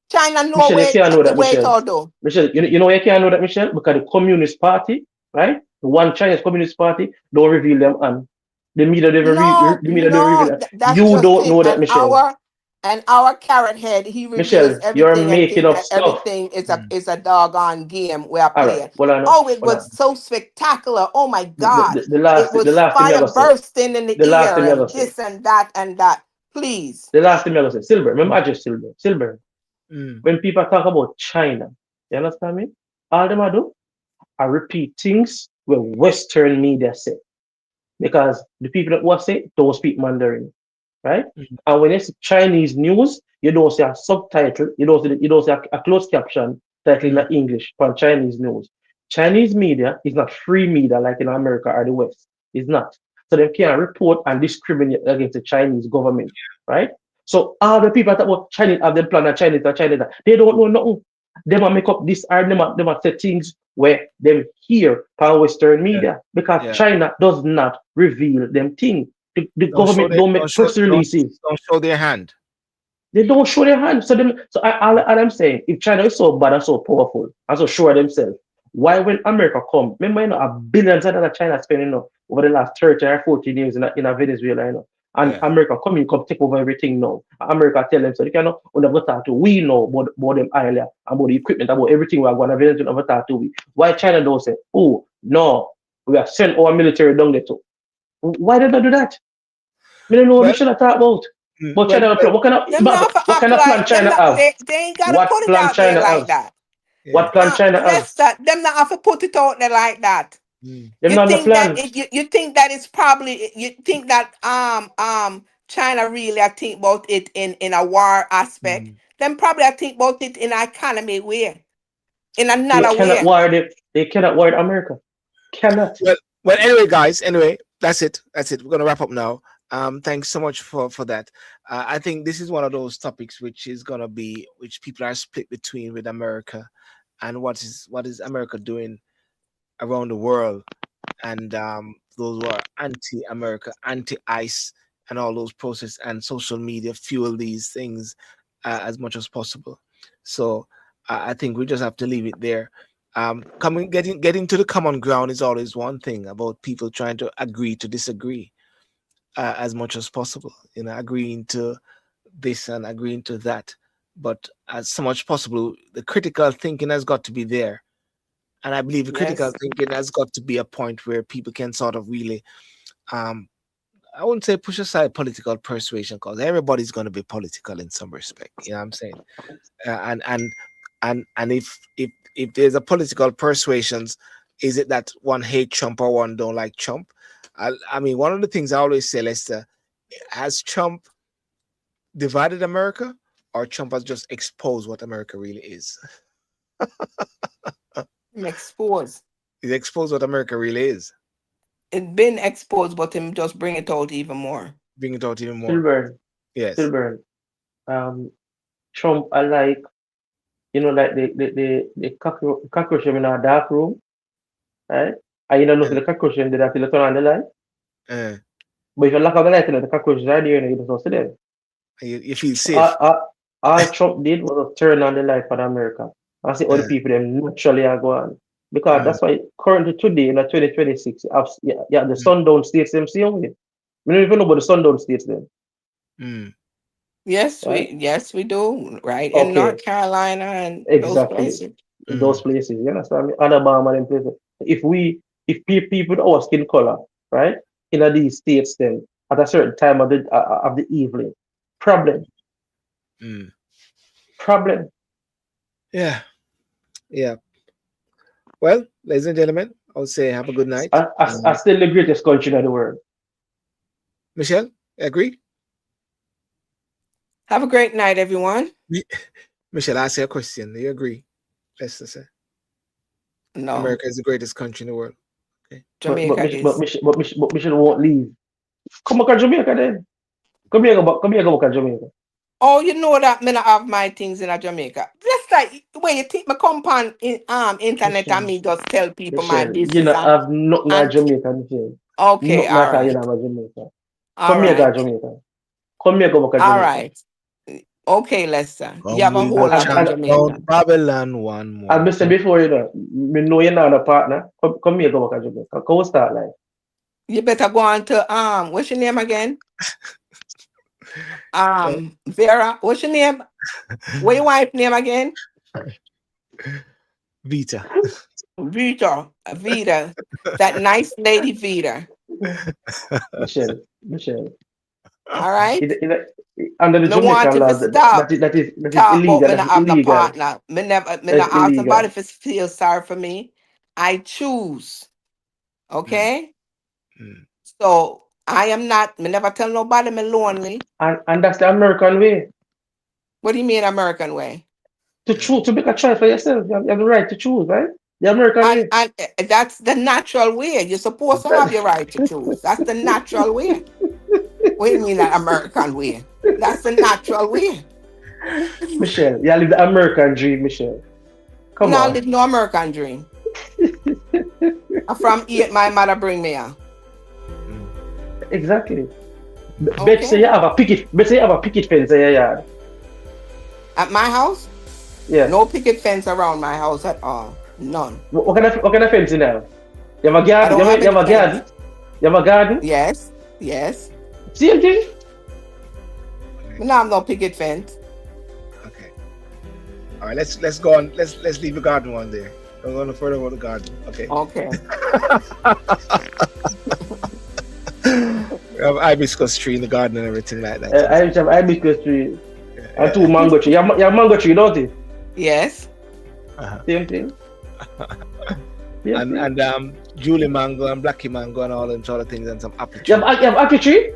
Speaker 3: China know
Speaker 4: Michelle, you can't know
Speaker 3: the
Speaker 4: that,
Speaker 3: way it
Speaker 4: Michelle.
Speaker 3: all do.
Speaker 4: Michelle, you know you can't know that, Michelle, because the Communist Party, right? The one Chinese Communist Party don't reveal them, and
Speaker 3: No,
Speaker 4: the media don't
Speaker 3: no,
Speaker 4: reveal that.
Speaker 3: that's
Speaker 4: You
Speaker 3: just
Speaker 4: don't
Speaker 3: it.
Speaker 4: know that, Michelle.
Speaker 3: And our carrot head, he reveals
Speaker 4: Michelle, you're
Speaker 3: everything and
Speaker 4: making
Speaker 3: think
Speaker 4: up
Speaker 3: that
Speaker 4: stuff.
Speaker 3: everything is a doggone game we are
Speaker 4: All right,
Speaker 3: playing.
Speaker 4: well, I know.
Speaker 3: Oh, it
Speaker 4: Well,
Speaker 3: was so spectacular. Oh my God.
Speaker 4: the
Speaker 3: It
Speaker 4: the
Speaker 3: was
Speaker 4: last thing you're
Speaker 3: fire
Speaker 4: gonna say.
Speaker 3: bursting in the
Speaker 4: The last
Speaker 3: air
Speaker 4: thing you're
Speaker 3: and
Speaker 4: gonna say.
Speaker 3: this and that and that. Please.
Speaker 4: The last thing you're gonna say. Silver. Remember, I just Silver. Silver.
Speaker 1: Mm.
Speaker 4: When people talk about China, you understand me? All them I do, I repeat things where Western media say. Because the people that was say don't speak Mandarin, right?
Speaker 1: Mm.
Speaker 4: And when it's Chinese news, You don't see a subtitle. You don't see a closed caption title
Speaker 1: Mm.
Speaker 4: in English for Chinese news. Chinese media is not free media like in America or the West. It's not. So they can't report and discriminate against the Chinese government, right? So all the people that talk about Chinese have them plan a Chinese or Chinese, they don't know nothing. They might make up this or they might say things where them hear from Western
Speaker 1: Yeah.
Speaker 4: media because
Speaker 1: Yeah.
Speaker 4: China does not reveal them things. The
Speaker 1: Don't show
Speaker 4: government
Speaker 1: their
Speaker 4: don't
Speaker 1: don't
Speaker 4: make
Speaker 1: show
Speaker 4: press releases.
Speaker 1: don't show their hand.
Speaker 4: They don't show their hand. All I'm saying, if China is so bad and so powerful and so sure of themselves, why when America come, remember you know billions of dollars China spending over the last 30 or 14 years in a Venezuela, and
Speaker 1: Yeah.
Speaker 4: America come take over everything now. America tell them so they cannot never talk to we know about them island, about the equipment, about everything we are going to Venezuela never talk to we. Why China don't say, oh no, we have sent our military down there too. Why did they do that? I don't know what we
Speaker 1: Well,
Speaker 4: should have talked about. But
Speaker 1: well,
Speaker 4: China
Speaker 1: well,
Speaker 4: plan. What kind of
Speaker 3: Them not for
Speaker 4: what
Speaker 3: act
Speaker 4: kind of plan
Speaker 3: like them
Speaker 4: China
Speaker 3: not
Speaker 4: have?
Speaker 3: they ain't gotta
Speaker 4: What
Speaker 3: put it
Speaker 4: plan
Speaker 3: out there
Speaker 4: China
Speaker 3: like
Speaker 4: have?
Speaker 3: that.
Speaker 1: yeah.
Speaker 4: What plan China have?
Speaker 3: Lester, them not have to put it out there like that.
Speaker 1: Mm.
Speaker 4: Them
Speaker 3: You
Speaker 4: not the
Speaker 3: think that
Speaker 4: plan.
Speaker 3: you think that it's probably you think that China really I think about it in a war aspect.
Speaker 1: Mm.
Speaker 3: Then probably I think about it in an economy way, in
Speaker 4: They
Speaker 3: another
Speaker 4: cannot
Speaker 3: way.
Speaker 4: wire them. They cannot wire America. Cannot.
Speaker 1: Well, anyway, guys. Anyway, that's it. That's it. We're gonna wrap up now. Thanks so much for that. I think this is one of those topics which is gonna be which people are split between with America and what is America doing around the world, and those who are anti-America, anti-ICE, and all those process and social media fuel these things as much as possible. So I think we just have to leave it there. Getting to the common ground is always one thing about people trying to agree to disagree as much as possible. Agreeing to this and agreeing to that, but as so much possible, the critical thinking has got to be there, and I believe the critical
Speaker 3: Yes.
Speaker 1: thinking has got to be a point where people can sort of really, um, I wouldn't say push aside political persuasion because everybody's going to be political in some respect. You know what I'm saying? And if there's a political persuasions, is it that one hate Trump or one don't like Trump? I mean, one of the things I always say, Lester, has Trump divided America, or Trump has just exposed what America really is?
Speaker 3: I'm exposed.
Speaker 1: He's exposed what America really is,
Speaker 3: It's been exposed, but him just bring it out even more.
Speaker 1: bring it out even more.
Speaker 4: Silburn.
Speaker 1: Yes.
Speaker 4: Silburn. Um, Trump alike. Like the cockroach in a dark room, right? And you don't know
Speaker 1: Yeah.
Speaker 4: the cockroach in there until you turn on the light.
Speaker 1: Uh,
Speaker 4: But if you lock on the light, the cockroaches are there, you don't see them.
Speaker 1: you feel
Speaker 4: All,
Speaker 1: safe.
Speaker 4: all, all Trump did was to turn on the light for America. I see all the
Speaker 1: Uh,
Speaker 4: people them naturally are going. Because
Speaker 1: mm,
Speaker 4: that's why currently today in the 2026, you have the
Speaker 1: mm,
Speaker 4: sundown states them see only. We don't even know about the sundown states then,
Speaker 1: mm.
Speaker 4: right?
Speaker 3: Yes we do. Right in
Speaker 4: Okay,
Speaker 3: North Carolina and those
Speaker 4: exactly.
Speaker 3: places.
Speaker 4: In those
Speaker 1: Mm,
Speaker 4: places, you understand me? Alabama and places. If people with our skin color, right, in these states then at a certain time of the evening, problem,
Speaker 1: mm.
Speaker 4: problem.
Speaker 1: Yeah, yeah. Well, ladies and gentlemen, I would say have a good night.
Speaker 4: I still the greatest country in the world.
Speaker 1: Michelle, agree?
Speaker 3: Have a great night, everyone.
Speaker 1: Mi- Michelle, I ask you a question. Do you agree? Let's just say
Speaker 3: No,
Speaker 1: America is the greatest country in the world. Okay.
Speaker 3: Jamaica is.
Speaker 4: But Michelle won't leave. Come back to Jamaica then. Come here, go back to Jamaica.
Speaker 3: Oh, you know that me not have my things in a Jamaica. Just like the way you think my compound in internet and
Speaker 4: Michelle,
Speaker 3: me just tell people my
Speaker 4: Michelle, you
Speaker 3: business
Speaker 4: not have nothing at
Speaker 3: and
Speaker 4: Jamaica, Michelle.
Speaker 3: okay,
Speaker 4: Nothing
Speaker 3: all
Speaker 4: at all you
Speaker 3: right.
Speaker 4: have at Jamaica.
Speaker 3: All
Speaker 4: Come here, go to
Speaker 3: right.
Speaker 4: Jamaica. Come here, go back to
Speaker 3: All
Speaker 4: Jamaica.
Speaker 3: right. Okay, Lester. You
Speaker 1: Come
Speaker 3: have a
Speaker 1: we
Speaker 3: whole
Speaker 1: go
Speaker 3: lot
Speaker 4: And,
Speaker 3: in
Speaker 4: and,
Speaker 1: chant
Speaker 3: Jamaica.
Speaker 1: down Babylon one
Speaker 4: As
Speaker 1: more
Speaker 4: I said
Speaker 1: time.
Speaker 4: before, me know you're not a partner. Come here, go back to Jamaica. Come start life.
Speaker 3: You better go on to what's your name again? Vera. What's your name? What your wife name again?
Speaker 1: Vita.
Speaker 3: Vita. Vita. That nice lady Vita.
Speaker 4: Michelle.
Speaker 3: All right.
Speaker 4: Under the
Speaker 3: Me want
Speaker 4: Jamaican
Speaker 3: you to
Speaker 4: laws,
Speaker 3: stop
Speaker 4: that is
Speaker 3: talk about
Speaker 4: illegal.
Speaker 3: me
Speaker 4: That
Speaker 3: not
Speaker 4: is
Speaker 3: have no
Speaker 4: illegal.
Speaker 3: partner. Me
Speaker 4: That's
Speaker 3: not ask somebody
Speaker 4: illegal.
Speaker 3: if it feel sorry for me. I choose.
Speaker 1: Mm,
Speaker 3: Okay?
Speaker 1: mm.
Speaker 3: So I am not, me never tell nobody me lonely.
Speaker 4: And that's the American way.
Speaker 3: What do you mean American way?
Speaker 4: To choose, to make a choice for yourself. You have the right to choose, right? The American way.
Speaker 3: And that's the natural way. You're supposed to have your right to choose. That's the natural way. What do you mean that American way? That's the natural way.
Speaker 4: Michelle, you live the American dream, Michelle. Come
Speaker 3: No,
Speaker 4: on.
Speaker 3: live no American dream. I'm from 8, my mother bring me here.
Speaker 4: Exactly. Bet
Speaker 3: Okay.
Speaker 4: say you have a picket. Bet say you have a picket fence in your yard.
Speaker 3: At my house,
Speaker 4: Yeah.
Speaker 3: no picket fence around my house at all. None.
Speaker 4: What kind of fence you have? You have a
Speaker 3: I
Speaker 4: garden.
Speaker 3: don't have
Speaker 4: You have
Speaker 3: any
Speaker 4: a garden.
Speaker 3: fence.
Speaker 4: You have a garden.
Speaker 3: Yes, yes.
Speaker 4: Same thing.
Speaker 3: Me no have no picket fence.
Speaker 1: Okay. All right. Let's go on. Let's leave the garden one there. Don't go no further about the garden. Okay.
Speaker 3: Okay.
Speaker 1: We have hibiscus tree in the garden and everything like that.
Speaker 4: I have hibiscus tree and 2 mango tree. You have mango tree, don't you?
Speaker 3: Yes.
Speaker 4: Same thing. Same thing.
Speaker 1: And Julie mango and Blackie mango and all them sort of things and some apple tree.
Speaker 4: You have apple tree?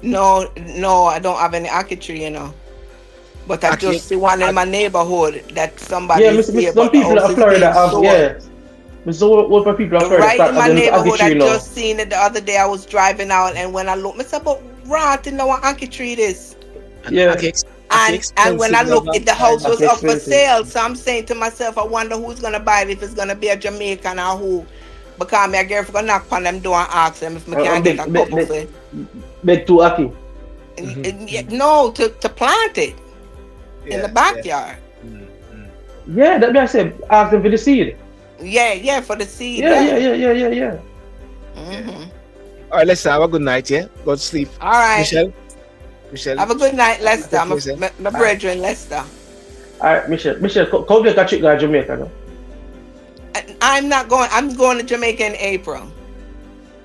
Speaker 3: No, I don't have any ackee tree, But I
Speaker 1: Ackee-
Speaker 3: just see one in my neighborhood that somebody
Speaker 4: Yeah, some people in Florida have, yeah. So what for people in Florida
Speaker 3: Right
Speaker 4: start
Speaker 3: in my
Speaker 4: having apple
Speaker 3: neighborhood, I
Speaker 4: tree now.
Speaker 3: just seen it the other day. I was driving out, and when I looked, I said, "But right, you know what ackee tree this?"
Speaker 4: Yeah.
Speaker 3: And when I looked, the house was
Speaker 4: Ackee
Speaker 3: up for
Speaker 4: expensive.
Speaker 3: sale. So I'm saying to myself, I wonder who's gonna buy it. If it's gonna be a Jamaican or who? Because me, I guess gonna knock on them door and ask them if me can get a couple for it.
Speaker 4: Beg 2 aki.
Speaker 3: No, to plant it in the backyard.
Speaker 4: Yeah, that means I said ask them for the seed.
Speaker 3: Yeah, for the seed.
Speaker 4: Yeah.
Speaker 3: Mhm.
Speaker 1: All right, let's have a good night. Yeah, go to sleep.
Speaker 3: All right.
Speaker 1: Michelle.
Speaker 3: Have a good night, Lester.
Speaker 1: Okay, sir.
Speaker 3: My brethren, Lester.
Speaker 4: Alright, Michelle, come take a trip to Jamaica now.
Speaker 3: I'm not going. I'm going to Jamaica in April.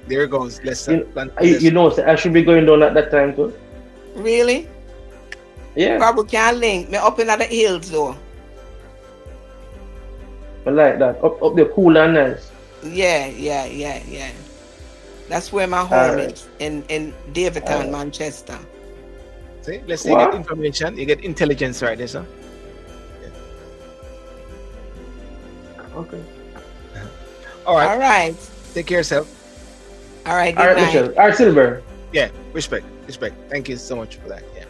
Speaker 1: There it goes.
Speaker 4: You know, so I should be going down at that time too.
Speaker 3: Really?
Speaker 4: Yeah,
Speaker 3: Probably can't link me up in the hills though.
Speaker 4: I like that. Up there, cool and nice.
Speaker 3: Yeah. That's where my home
Speaker 4: Alright.
Speaker 3: is in Davidtown, Manchester.
Speaker 1: See, let's say you
Speaker 4: What?
Speaker 1: get information, you get intelligence right there, sir.
Speaker 4: Okay.
Speaker 1: All right,
Speaker 3: All right.
Speaker 1: take care of yourself.
Speaker 3: All right. Good
Speaker 4: Alright,
Speaker 3: night.
Speaker 4: Michelle. Alright, Silver.
Speaker 1: Yeah, respect. Thank you so much for that. Yeah.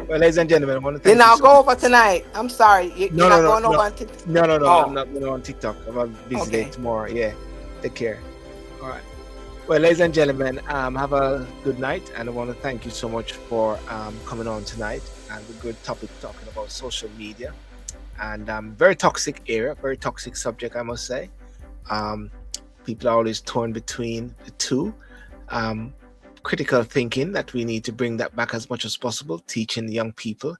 Speaker 1: Well, ladies and gentlemen, I want to thank
Speaker 3: Then
Speaker 1: you
Speaker 3: I'll
Speaker 1: so
Speaker 3: go
Speaker 1: much.
Speaker 3: over tonight. I'm sorry. You're
Speaker 1: No,
Speaker 3: not
Speaker 1: no,
Speaker 3: going
Speaker 1: no.
Speaker 3: over until.
Speaker 1: No,
Speaker 3: Oh.
Speaker 1: I'm not going on TikTok. I'm a busy
Speaker 3: Okay.
Speaker 1: day tomorrow. Yeah, take care. All right. Well, ladies and gentlemen, have a good night, and I want to thank you so much for coming on tonight and a good topic talking about social media and very toxic area, very toxic subject, I must say. People are always torn between the two. Critical thinking, that we need to bring that back as much as possible, teaching young people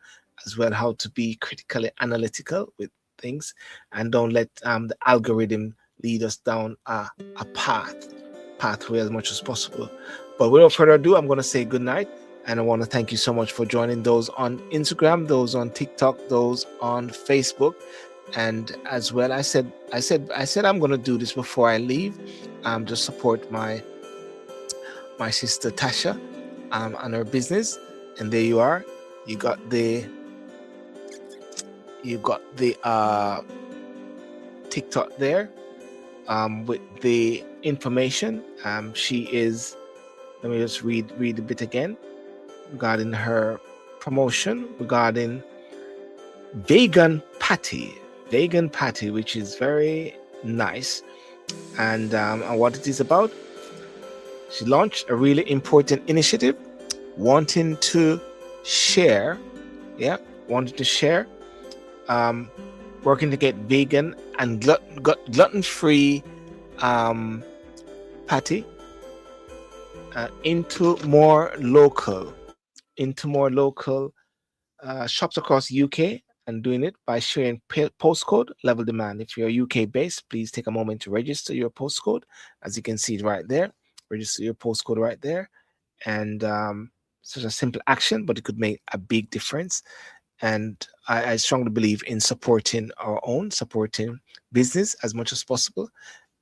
Speaker 1: as well how to be critically analytical with things and don't let the algorithm lead us down a pathway as much as possible. But without further ado, I'm going to say good night, and I want to thank you so much for joining those on Instagram, those on TikTok, those on Facebook. And as well, I said I'm going to do this before I leave, just support my sister Tasha and her business. And there you are, you got the TikTok there with the information. She is, let me just read a bit again regarding her promotion regarding vegan patty, which is very nice. And what it is about, she launched a really important initiative wanting to share, working to get vegan and gluten-free patty into more local shops across UK, and doing it by sharing postcode level demand. If you're UK based, please take a moment to register your postcode. As you can see right there, register your postcode right there. And such a simple action, but it could make a big difference. And I strongly believe in supporting business as much as possible,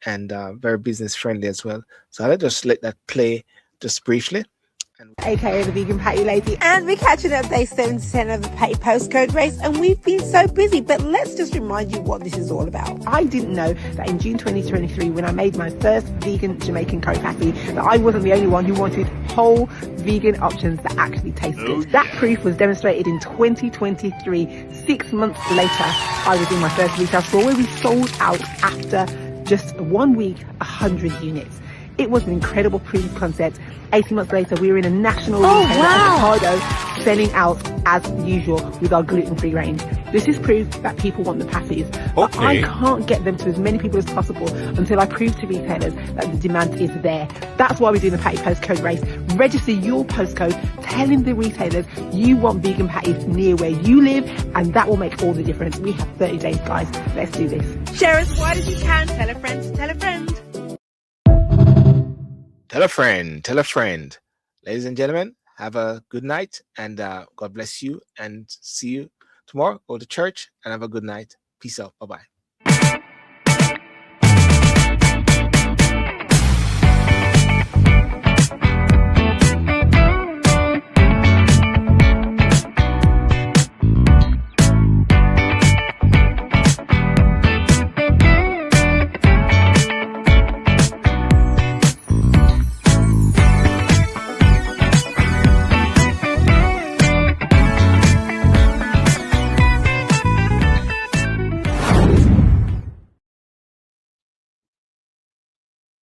Speaker 1: and very business friendly as well. So I'll just let that play just briefly,
Speaker 2: aka the Vegan Patty Lady, and we're catching up day 7 to 10 of the Patty Postcode Race, and we've been so busy, but let's just remind you what this is all about. I didn't know that in June 2023, when I made my first vegan Jamaican curry patty, that I wasn't the only one who wanted whole vegan options that actually taste good. That proof was demonstrated in 2023. 6 months later, I was in my first retail store where we sold out after just 1 week, 100 units. It was an incredible proof of concept. 18 months later, we were in a national retailer of Ocado, selling out as usual with our gluten-free range. This is proof that people want the patties, but I can't get them to as many people as possible until I prove to retailers that the demand is there. That's why we're doing the Patty Postcode Race. Register your postcode, telling the retailers you want vegan patties near where you live, and that will make all the difference. We have 30 days, guys. Let's do this. Share as wide as you can. Tell a friend, tell a friend.
Speaker 1: Tell a friend, tell a friend. Ladies and gentlemen, have a good night, and God bless you, and see you tomorrow. Go to church and have a good night. Peace out. Bye-bye.